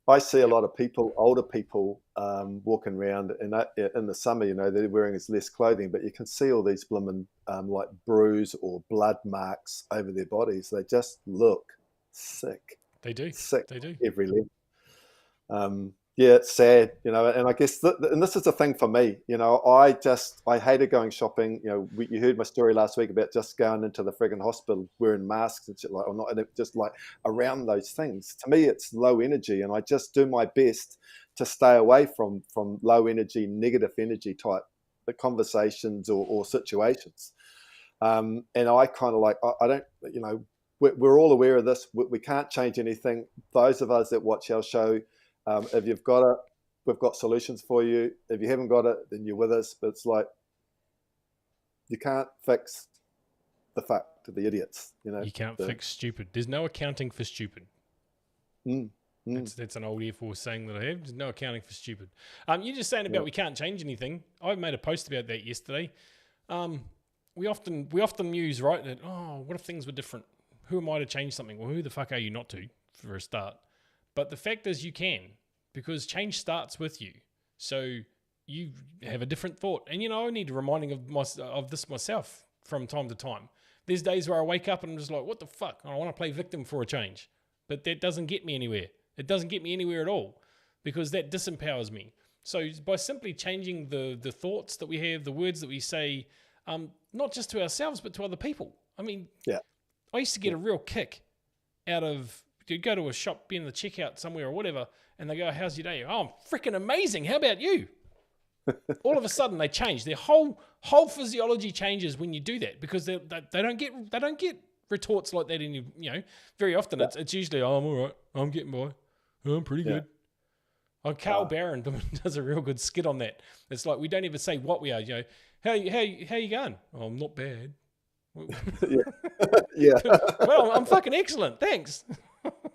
Speaker 2: I see a lot of people, older people, walking around in the summer. They're wearing less clothing, but you can see all these blooming like bruise or blood marks over their bodies. They just look sick.
Speaker 1: They do.
Speaker 2: Sick.
Speaker 1: They do.
Speaker 2: Every level. Yeah, it's sad, and I guess, and this is the thing for me, I hated going shopping. You heard my story last week about just going into the friggin' hospital wearing masks and shit or not, just like around those things. To me, it's low energy, and I just do my best to stay away from low energy, negative energy type conversations or situations. And I kind of I don't, we're all aware of this. We can't change anything. Those of us that watch our show, if you've got it, we've got solutions for you. If you haven't got it, then you're with us. But it's like, you can't fix the idiots.
Speaker 1: You can't fix stupid. There's no accounting for stupid. That's an old Air Force saying that I have. There's no accounting for stupid. You're just saying about we can't change anything. I made a post about that yesterday. We often use, right, that, what if things were different? Who am I to change something? Well, who the fuck are you not to, for a start? But the fact is you can, because change starts with you. So you have a different thought. And, I need a reminding of this myself from time to time. There's days where I wake up and I'm just like, what the fuck? I want to play victim for a change. But that doesn't get me anywhere. It doesn't get me anywhere at all, because that disempowers me. So by simply changing the thoughts that we have, the words that we say, not just to ourselves, but to other people. I mean, I used to get a real kick out of you go to a shop, be in the checkout somewhere or whatever, and they go, "How's your day?" "Oh, I'm freaking amazing. How about you?" All of a sudden they change. Their whole physiology changes when you do that, because they don't get retorts like that in very often. It's usually, "Oh, I'm all right. I'm getting by. Oh, I'm pretty good." Oh, Carl Barron does a real good skit on that. It's like, we don't even say what we are. How you going? "Oh, I'm not bad."
Speaker 2: Yeah.
Speaker 1: "Well, I'm fucking excellent. Thanks."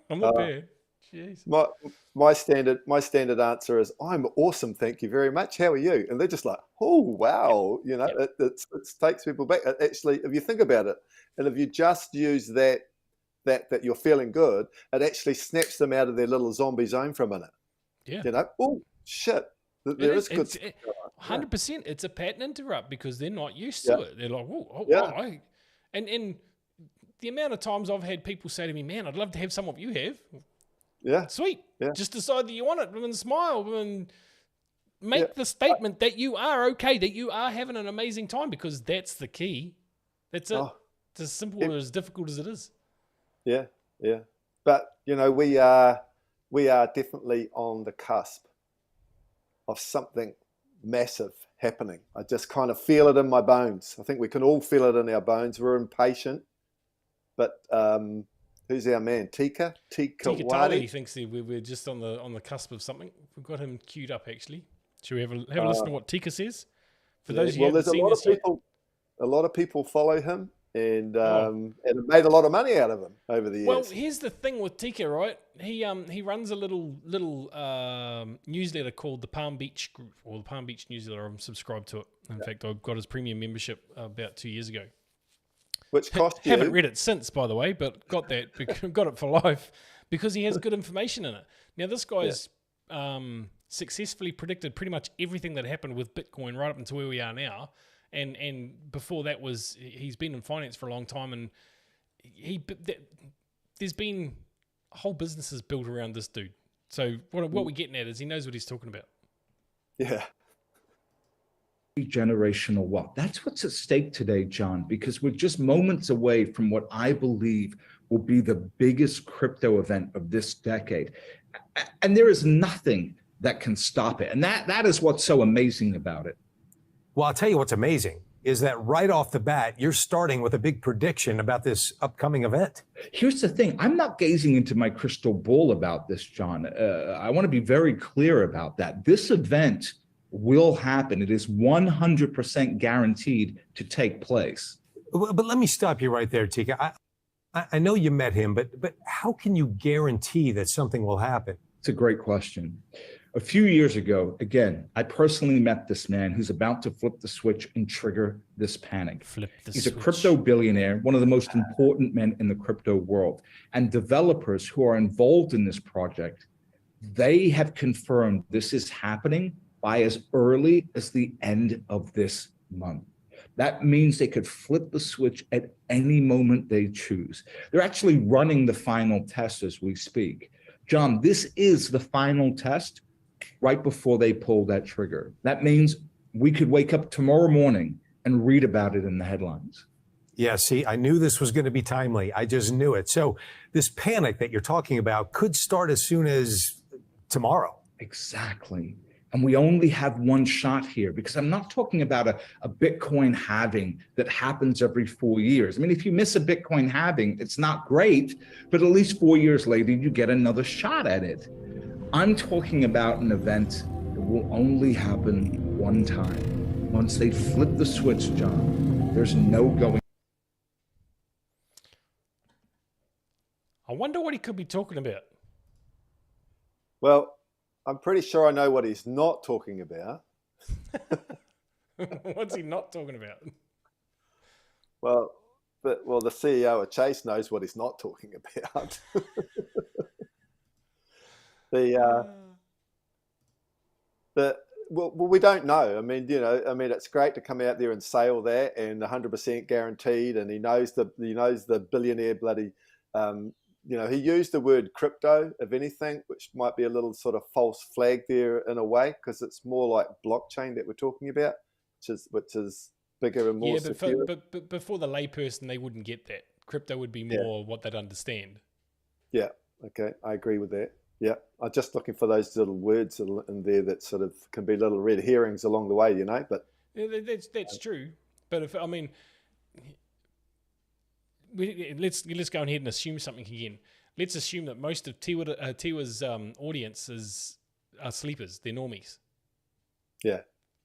Speaker 1: "I'm not bad." Jeez.
Speaker 2: My standard answer is, "I'm awesome, thank you very much. How are you?" And they're just like, "Oh wow," It takes people back. Actually, if you think about it, and if you just use that you're feeling good, it actually snaps them out of their little zombie zone for a minute.
Speaker 1: Yeah.
Speaker 2: Oh shit, there is good.
Speaker 1: 100%. It's a pattern interrupt, because they're not used to it. They're like, and the amount of times I've had people say to me, "Man, I'd love to have some of what you have."
Speaker 2: Yeah.
Speaker 1: Sweet.
Speaker 2: Yeah.
Speaker 1: Just decide that you want it, and smile, and make the statement that you are okay, that you are having an amazing time, because that's the key. That's it. It's as simple or as difficult as it is.
Speaker 2: Yeah. Yeah. But we are definitely on the cusp of something massive happening. I just kind of feel it in my bones. I think we can all feel it in our bones. We're impatient, but who's our man? Tika
Speaker 1: Tali thinks we're just on the cusp of something. We've got him queued up, actually. Should we have a listen to what Tika says? For those of you who haven't seen this yet.
Speaker 2: A lot of people follow him, and have made a lot of money out of him over the years.
Speaker 1: Well, here's the thing with Tika, right? He runs a little newsletter called the Palm Beach Group, or the Palm Beach newsletter. I'm subscribed to it. In fact, I got his premium membership about 2 years ago.
Speaker 2: Which cost you?
Speaker 1: Haven't read it since, by the way, but got it for life, because he has good information in it. Now, this guy's successfully predicted pretty much everything that happened with Bitcoin right up until where we are now. And before that he's been in finance for a long time, and there's been whole businesses built around this dude. So what we're getting at is, he knows what he's talking about.
Speaker 2: Yeah.
Speaker 8: Generational wealth. That's what's at stake today, John, because we're just moments away from what I believe will be the biggest crypto event of this decade. And there is nothing that can stop it. And that is what's so amazing about it.
Speaker 9: Well, I'll tell you what's amazing is that right off the bat, you're starting with a big prediction about this upcoming event.
Speaker 8: Here's the thing. I'm not gazing into my crystal ball about this, John. I want to be very clear about that. This event will happen. It is 100% guaranteed to take place.
Speaker 9: But let me stop you right there, Tika. I know you met him, but how can you guarantee that something will happen?
Speaker 8: It's a great question. A few years ago, again, I personally met this man who's about to flip the switch and trigger this panic. He's a crypto billionaire, one of the most important men in the crypto world. And developers who are involved in this project, they have confirmed this is happening by as early as the end of this month. That means they could flip the switch at any moment they choose. They're actually running the final test as we speak. John, this is the final test right before they pull that trigger. That means we could wake up tomorrow morning and read about it in the headlines.
Speaker 9: Yeah, see, I knew this was going to be timely. I just knew it. So this panic that you're talking about could start as soon as tomorrow.
Speaker 8: Exactly. And we only have one shot here, because I'm not talking about a Bitcoin halving that happens every 4 years. I mean, if you miss a Bitcoin halving, it's not great, but at least 4 years later, you get another shot at it. I'm talking about an event that will only happen one time. Once they flip the switch, John, there's no going.
Speaker 1: I wonder what he could be talking about.
Speaker 2: Well, I'm pretty sure I know what he's not talking about.
Speaker 1: What's he not talking about?
Speaker 2: Well, the CEO of Chase knows what he's not talking about. Well, we don't know. I mean, it's great to come out there and say all that and 100% guaranteed. And he knows the billionaire bloody. He used the word crypto, if anything, which might be a little sort of false flag there in a way, because it's more like blockchain that we're talking about, which is bigger and more secure.
Speaker 1: But before the layperson, they wouldn't get that. Crypto would be more what they'd understand.
Speaker 2: Yeah. Okay, I agree with that. Yeah, I'm just looking for those little words in there that sort of can be little red herrings along the way, but
Speaker 1: Yeah, that's true. But if I mean, let's go ahead and assume something again. Let's assume that most of Tiwa's audience are sleepers. They're normies.
Speaker 2: Yeah.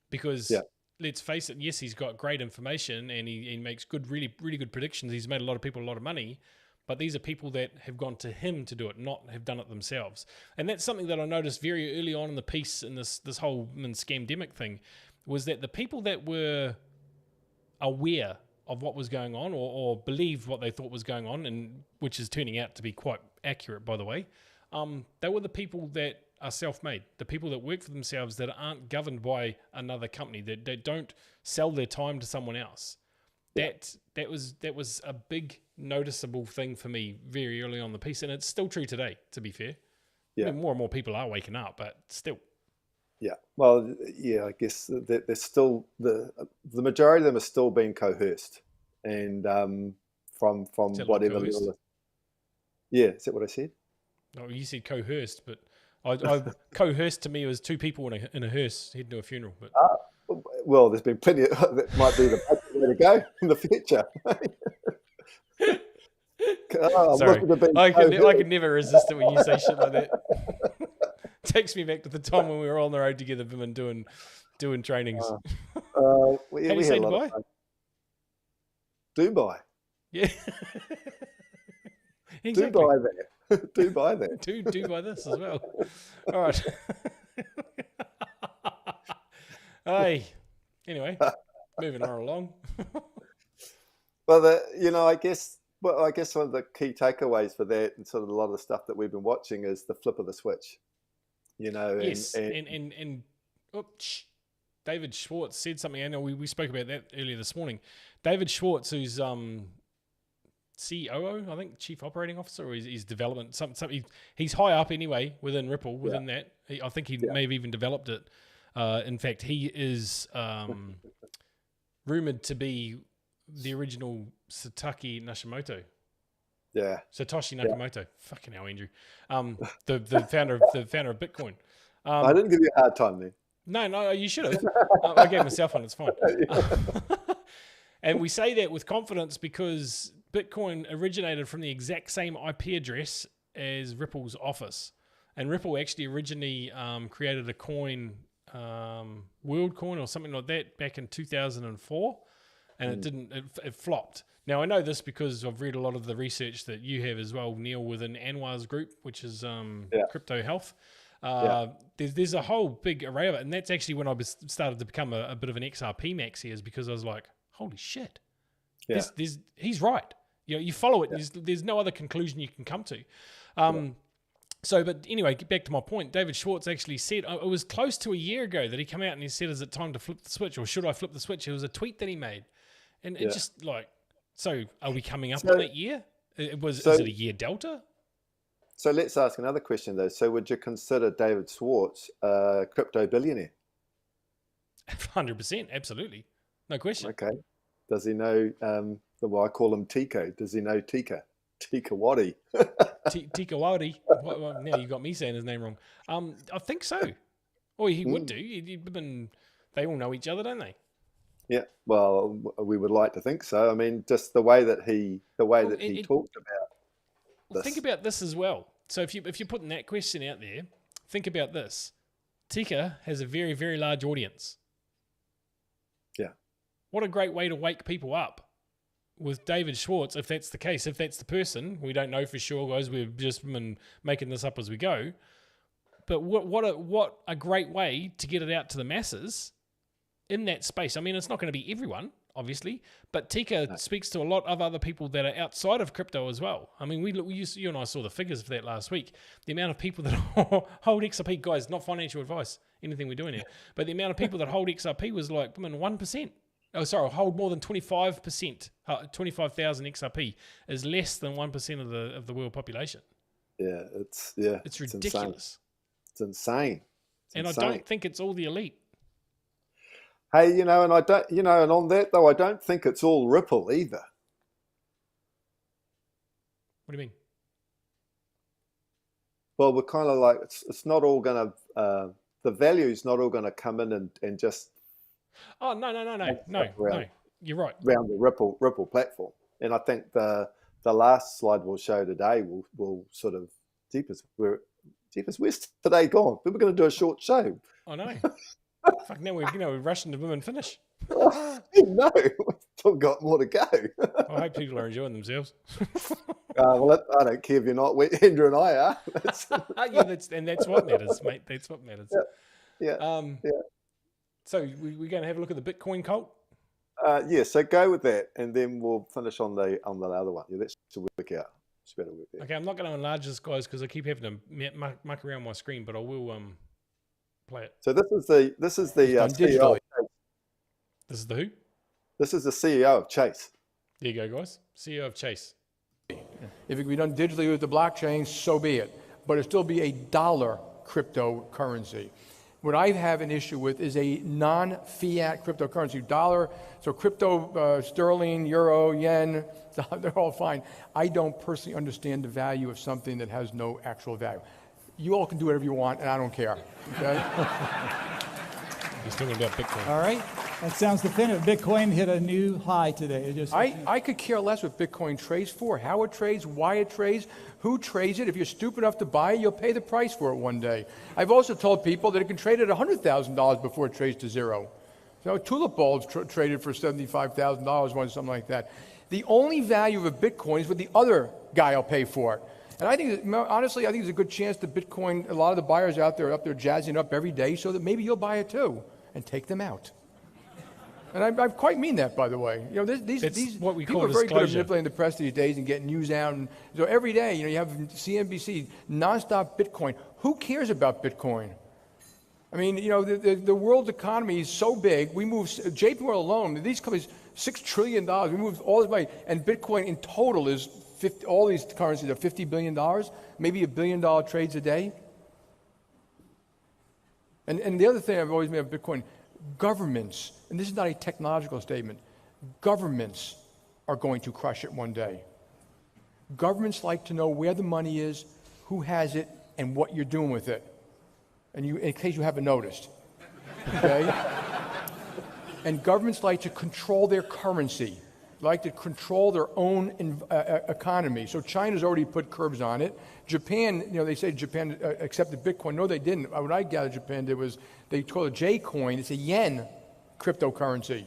Speaker 1: Because let's face it, yes, he's got great information and he makes really good predictions. He's made a lot of people a lot of money. But these are people that have gone to him to do it, not have done it themselves. And that's something that I noticed very early on in the piece in this whole scamdemic thing, was that the people that were aware of what was going on or believed what they thought was going on, and which is turning out to be quite accurate, by the way, they were the people that are self-made, the people that work for themselves, that aren't governed by another company, that don't sell their time to someone else. That was a big noticeable thing for me very early on the piece, and it's still true today, to be fair.
Speaker 2: Yeah.
Speaker 1: I mean, more and more people are waking up, but still.
Speaker 2: Yeah. Well, yeah, I guess that there's still the majority of them are still being coerced, and from whatever level. Yeah, is that what I said?
Speaker 1: No, you said coerced, but I coerced to me was two people in a hearse heading to a funeral. But
Speaker 2: well, there's been plenty that might be the way to go in the future.
Speaker 1: Sorry, I could never resist it when you say shit like that. Takes me back to the time when we were on the road together, and doing trainings. How do you say Dubai?
Speaker 2: Dubai.
Speaker 1: Yeah. Exactly.
Speaker 2: Dubai there. Dubai there.
Speaker 1: Do by this as well. All right. Hey. Anyway, moving on along.
Speaker 2: Well, I guess one of the key takeaways for that and sort of a lot of the stuff that we've been watching is the flip of the switch.
Speaker 1: Yes, and oops, David Schwartz said something. I know we spoke about that earlier this morning. David Schwartz, who's COO, I think, Chief Operating Officer, or he's development. He's high up anyway within Ripple. Within that, I think he may have even developed it. In fact, he is rumored to be the original Satoshi Nakamoto.
Speaker 2: Yeah,
Speaker 1: Satoshi Nakamoto. Yeah. Fucking hell, Andrew. The founder of Bitcoin.
Speaker 2: I didn't give you a hard time there.
Speaker 1: No, you should have. I gave myself one. It's fine. And we say that with confidence because Bitcoin originated from the exact same IP address as Ripple's office, and Ripple actually originally created a coin, WorldCoin or something like that, back in 2004, and it flopped. Now I know this because I've read a lot of the research that you have as well, Neil, within Anwar's group, which is Crypto Health. There's a whole big array of it, and that's actually when I started to become a bit of an XRP maxi, is because I was like, holy shit, he's right. You follow it. There's no other conclusion you can come to. So, but anyway, get back to my point. David Schwartz actually said, it was close to a year ago that he came out and he said, is it time to flip the switch, or should I flip the switch? It was a tweet that he made. And it just like, so are we coming up on that year? Is it a year delta?
Speaker 2: So let's ask another question though. So would you consider David Schwartz a crypto billionaire?
Speaker 1: 100%, absolutely. No question.
Speaker 2: Okay. Does he know, I call him Tico. Does he know Tika? Tika Wadi.
Speaker 1: Tika Wadi. Well, now you got me saying his name wrong. I think so. Or he would do. They all know each other, don't they?
Speaker 2: Yeah. Well, we would like to think so. I mean, just the way that he talked about this.
Speaker 1: Think about this as well. So if you're putting that question out there, think about this. Tika has a very, very large audience.
Speaker 2: Yeah.
Speaker 1: What a great way to wake people up with David Schwartz, if that's the case, if that's the person. We don't know for sure, guys. We've just been making this up as we go. But what a great way to get it out to the masses in that space. I mean, it's not going to be everyone, obviously, but Tika speaks to a lot of other people that are outside of crypto as well. I mean, you and I saw the figures for that last week. The amount of people that hold XRP, guys, not financial advice, anything we're doing here, but the amount of people that hold XRP was like 1%. Oh, sorry, hold more than 25%, 25,000 XRP is less than 1% of the world population.
Speaker 2: Yeah, it's
Speaker 1: ridiculous.
Speaker 2: It's insane.
Speaker 1: I don't think it's all the elite.
Speaker 2: Hey, and I don't, and on that though, I don't think it's all Ripple either.
Speaker 1: What do you mean?
Speaker 2: Well, we're kind of like it's not all going to the value's not all going to come in and just.
Speaker 1: Oh no! You're right.
Speaker 2: Around the Ripple platform, and I think the last slide we'll show today will sort of Jeepers, where's today gone? We were going to do a short show.
Speaker 1: I know. Fuck, now we're rushing to and finish.
Speaker 2: No, we've still got more to go.
Speaker 1: I hope people are enjoying themselves.
Speaker 2: Well, I don't care if you're not. Andrew and I are.
Speaker 1: Yeah, that's what matters, mate. That's what matters.
Speaker 2: Yeah.
Speaker 1: So we're going to have a look at the Bitcoin cult.
Speaker 2: Yeah. So go with that, and then we'll finish on the other one. Yeah, that should work out. It's better work out.
Speaker 1: Okay, I'm not going to enlarge this, guys, because I keep having to muck around my screen, but I will play it.
Speaker 2: So this is the CEO.
Speaker 1: This is the who?
Speaker 2: This is the CEO of Chase.
Speaker 1: There you go, guys. CEO of Chase.
Speaker 10: If it can be done digitally with the blockchain, so be it. But it'll still be a dollar cryptocurrency. What I have an issue with is a non-fiat cryptocurrency. Dollar, so crypto, sterling, euro, yen, they're all fine. I don't personally understand the value of something that has no actual value. You all can do whatever you want, and I don't care. Okay?
Speaker 1: He's talking about Bitcoin.
Speaker 11: All right. That sounds definitive. Bitcoin hit a new high today.
Speaker 10: I could care less what Bitcoin trades for, how it trades, why it trades, who trades it. If you're stupid enough to buy it, you'll pay the price for it one day. I've also told people that it can trade at $100,000 before it trades to zero. So tulip bulbs traded for $75,000 once, something like that. The only value of a Bitcoin is what the other guy will pay for it. And I think, honestly, there's a good chance that Bitcoin, a lot of the buyers out there are up there jazzing up every day so that maybe you'll buy it too and take them out. And I quite mean that, by the way. You know, these
Speaker 1: what we
Speaker 10: people
Speaker 1: call
Speaker 10: are very good at
Speaker 1: disclosure.
Speaker 10: manipulating the press these days and getting news out. And so every day, you know, you have CNBC, nonstop Bitcoin. Who cares about Bitcoin? I mean, you know, the world's economy is so big. We move, JP Morgan alone, these companies, $6 trillion. We move all this money. And Bitcoin in total is all these currencies are $50 billion, maybe $1 billion trades a day. And the other thing I've always made of Bitcoin, governments, and this is not a technological statement, governments are going to crush it one day. Governments like to know where the money is, who has it, and what you're doing with it. And in case you haven't noticed, okay? And governments like to control their currency, like to control their own economy. So China's already put curbs on it. Japan, you know, they say Japan accepted Bitcoin. No, they didn't. What I gathered Japan did was they called it J-coin. It's a yen cryptocurrency.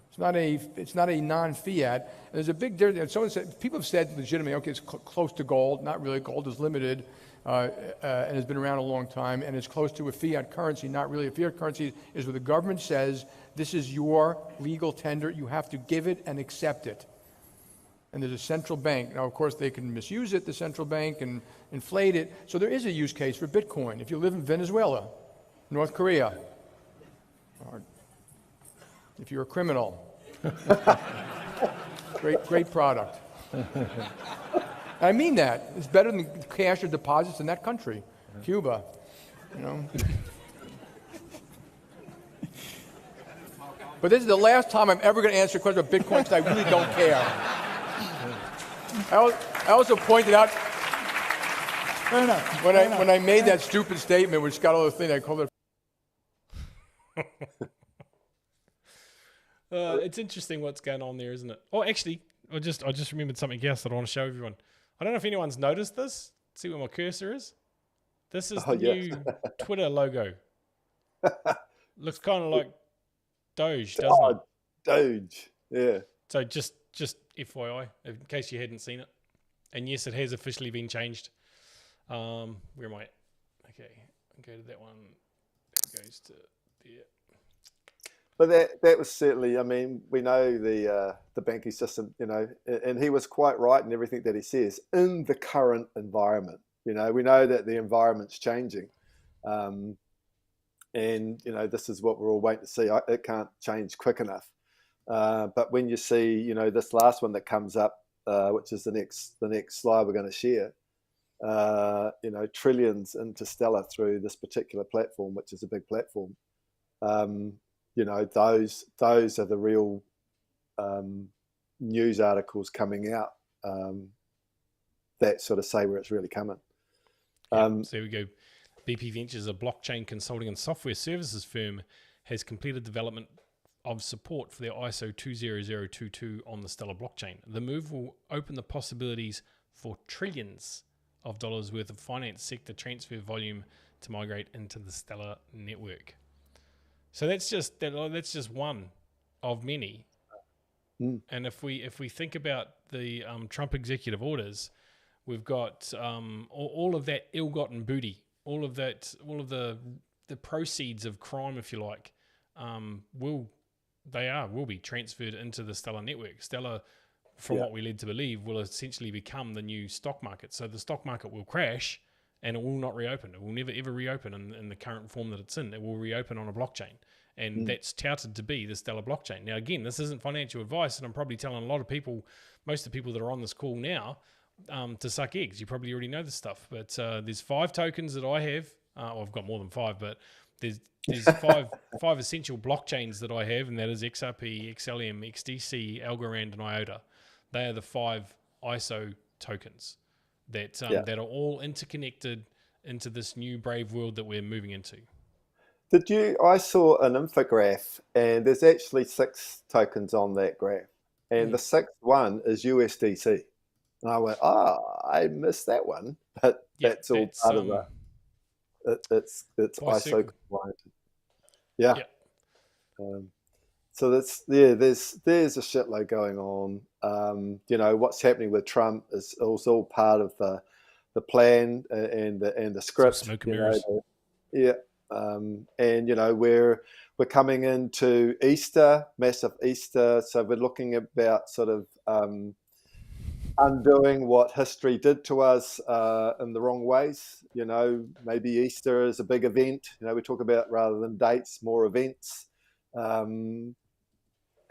Speaker 10: It's not a non-fiat. And there's a big difference. Someone said, people have said legitimately, okay, it's close to gold. Not really. Gold is limited and has been around a long time. And it's close to a fiat currency. Not really. A fiat currency is where the government says, this is your legal tender. You have to give it and accept it. And there's a central bank. Now, of course, they can misuse it, the central bank, and inflate it. So there is a use case for Bitcoin. If you live in Venezuela, North Korea, or if you're a criminal, great product. I mean that. It's better than cash or deposits in that country, Cuba, you know. But this is the last time I'm ever going to answer a question about Bitcoin because I really don't care. I also pointed out when I made that stupid statement, which got all the thing, I called it.
Speaker 1: It's interesting what's going on there, isn't it? Oh, actually, I just remembered something else that I want to show everyone. I don't know if anyone's noticed this. Let's see where my cursor is. This is the new Twitter logo. Looks kind of like Doge, doesn't it?
Speaker 2: Doge, yeah.
Speaker 1: So just FYI, in case you hadn't seen it. And yes, it has officially been changed. Where am I? Okay, I'll go to that one. It goes to there.
Speaker 2: But that was certainly, I mean, we know the banking system, you know, and he was quite right in everything that he says in the current environment. You know, we know that the environment's changing. And, you know, this is what we're all waiting to see. It can't change quick enough. But when you see, you know, this last one that comes up, which is the next slide we're going to share, you know, trillions interstellar through this particular platform, which is a big platform. You know, those are the real news articles coming out that sort of say where it's really coming.
Speaker 1: So there we go. BP Ventures, a blockchain consulting and software services firm, has completed development of support for their ISO 20022 on the Stellar blockchain. The move will open the possibilities for trillions of dollars worth of finance sector transfer volume to migrate into the Stellar network. So that's just one of many. And if we think about the Trump executive orders, we've got all of that ill-gotten booty, all of the proceeds of crime, if you like, will be transferred into the Stellar network. Stellar, from what we led to believe, will essentially become the new stock market. So the stock market will crash and it will not reopen. It will never ever reopen in the current form that it's in. It will reopen on a blockchain. And that's touted to be the Stellar blockchain. Now, again, this isn't financial advice, and I'm probably telling a lot of people, most of the people that are on this call now, to suck eggs. You probably already know this stuff, but there's 5 tokens that I have. Well, I've got more than 5, but there's five essential blockchains that I have, and that is XRP, XLM, XDC, Algorand, and IOTA. They are the 5 ISO tokens that are all interconnected into this new brave world that we're moving into.
Speaker 2: I saw an infograph, and there's actually 6 tokens on that graph, and the 6th one is USDC. And I went, I missed that one, but that's all part of that. It's ISO compliant. Yeah. So there's a shitload going on. What's happening with Trump is all part of the plan and the script.
Speaker 1: Smoke and mirrors.
Speaker 2: We're coming into Easter, massive Easter. So we're looking about sort of undoing what history did to us in the wrong ways. Maybe Easter is a big event. We talk about, rather than dates, more events.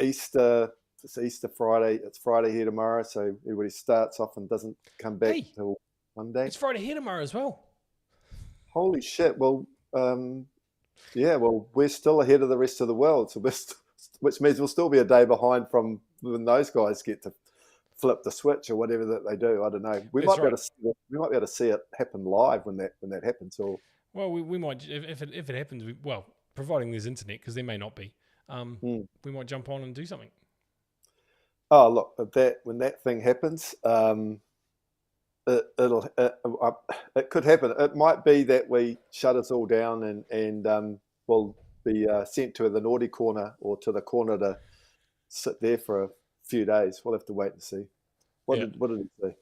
Speaker 2: Easter, it's Easter Friday. It's Friday here tomorrow, so everybody starts off and doesn't come back till Monday.
Speaker 1: It's Friday here tomorrow as well.
Speaker 2: Holy shit! Well, we're still ahead of the rest of the world, so which means we'll still be a day behind from when those guys get to flip the switch or whatever that they do. I don't know. We might be able to see it happen live when that happens. Or
Speaker 1: we might, if it happens. Providing there's internet, because there may not be. We might jump on and do something.
Speaker 2: Oh, look, when that thing happens, it could happen. It might be that we shut us all down and we'll be sent to the naughty corner or to the corner to sit there for a few days. We'll have to wait and see. What did he say?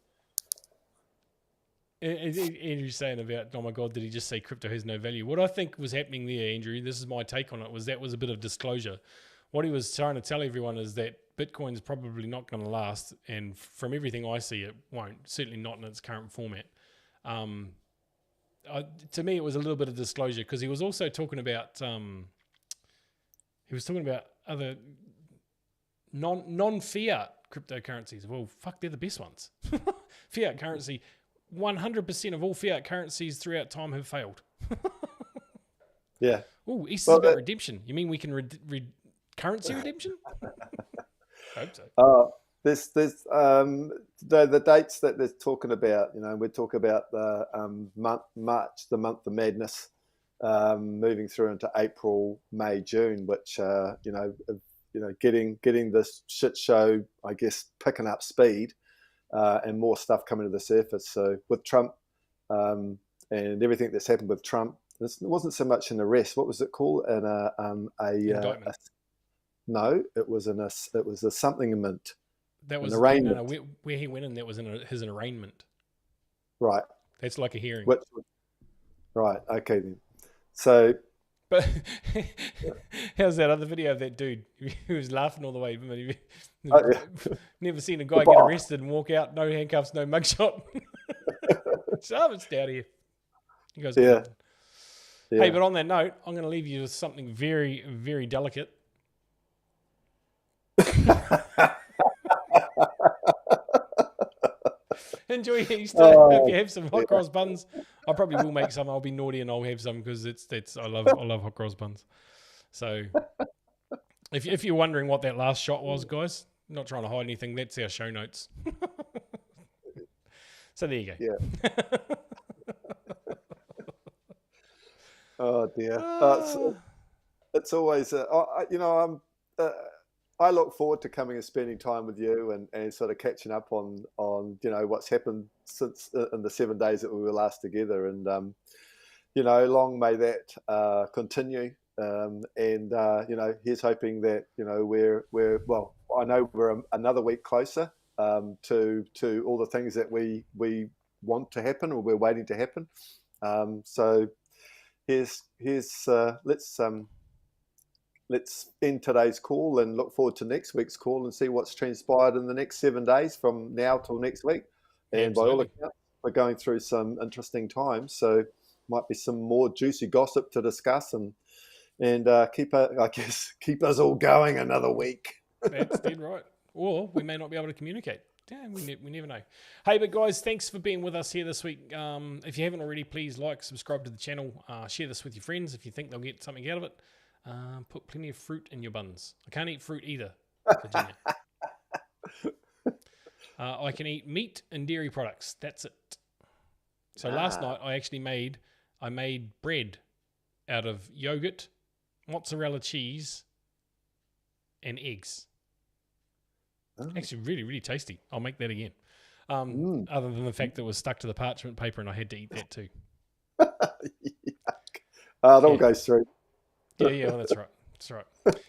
Speaker 1: Andrew's saying about, oh my God, did he just say crypto has no value? What I think was happening there, Andrew, this is my take on it, was a bit of disclosure. What he was trying to tell everyone is that Bitcoin's probably not going to last, and from everything I see, it won't. Certainly not in its current format. To me, it was a little bit of disclosure, because he was also talking about other non-fiat cryptocurrencies. Well, fuck, they're the best ones. Fiat currency, 100% of all fiat currencies throughout time have failed.
Speaker 2: Yeah.
Speaker 1: Oh, Easter's about redemption. You mean we can currency redemption? I hope so.
Speaker 2: There's the dates that they're talking about. We talk about the March, the month of madness, moving through into April, May, June, which getting this shit show, I guess, picking up speed, and more stuff coming to the surface. So with Trump and everything that's happened with Trump, it wasn't so much an arrest. What was it called?
Speaker 1: Indictment.
Speaker 2: No, it was a something mint.
Speaker 1: That was
Speaker 2: an arraignment.
Speaker 1: No, where he went in. That was his arraignment.
Speaker 2: Right.
Speaker 1: That's like a hearing.
Speaker 2: Right. Okay then. So.
Speaker 1: But how's that other video of that dude who was laughing all the way? Never seen a guy get arrested and walk out, no handcuffs, no mugshot. So it's out of here. He goes,
Speaker 2: yeah.
Speaker 1: Hey, but on that note, I'm going to leave you with something very, very delicate. Enjoy Easter. If you have some hot cross buns, I probably will make some. I'll be naughty and I'll have some, because I love hot cross buns. So if you're wondering what that last shot was, guys, I'm not trying to hide anything. That's our show notes. So there you go.
Speaker 2: Yeah. Oh dear. It's always, I look forward to coming and spending time with you and sort of catching up on what's happened since in the 7 days that we were last together, and long may that continue. Here's hoping that we're I know we're another week closer to all the things that we want to happen or we're waiting to happen. So let's end today's call and look forward to next week's call and see what's transpired in the next 7 days from now till next week. And Absolutely. By all accounts, we're going through some interesting times, so might be some more juicy gossip to discuss and keep us all going another week.
Speaker 1: That's dead right. Or we may not be able to communicate. Yeah, we never know. Hey, but guys, thanks for being with us here this week. If you haven't already, please subscribe to the channel, share this with your friends if you think they'll get something out of it. Put plenty of fruit in your buns. I can't eat fruit either, Virginia. I can eat meat and dairy products. That's it. So last night I made bread out of yogurt, mozzarella cheese, and eggs. Actually, really, really tasty. I'll make that again. Other than the fact that it was stuck to the parchment paper and I had to eat that too.
Speaker 2: That all goes through.
Speaker 1: Yeah, well, that's right. That's right.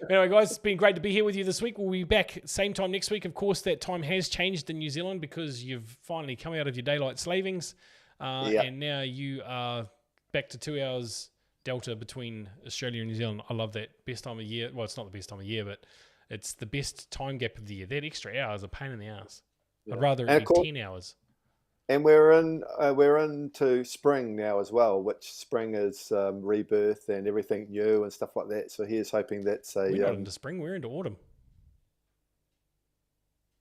Speaker 1: Anyway, guys, it's been great to be here with you this week. We'll be back same time next week. Of course, that time has changed in New Zealand because you've finally come out of your daylight slavings. And now you are back to 2 hours delta between Australia and New Zealand. I love that. Best time of year. Well, it's not the best time of year, but it's the best time gap of the year. That extra hour is a pain in the ass. I'd rather it be 10 hours.
Speaker 2: And we're into spring now as well, which spring is rebirth and everything new and stuff like that. So here's hoping that's
Speaker 1: we're not into spring. We're into autumn.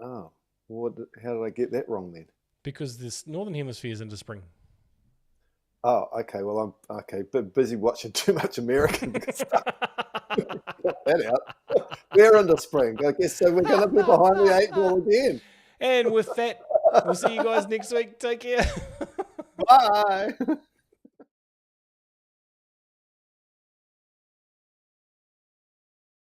Speaker 2: Oh, how did I get that wrong then?
Speaker 1: Because this northern hemisphere is into spring.
Speaker 2: Oh, okay. Well, I'm busy watching too much American stuff. Got that out. We're into spring. I guess so. We're going to be behind the 8 ball again.
Speaker 1: And with that, we'll see you guys next week. Take care.
Speaker 2: Bye.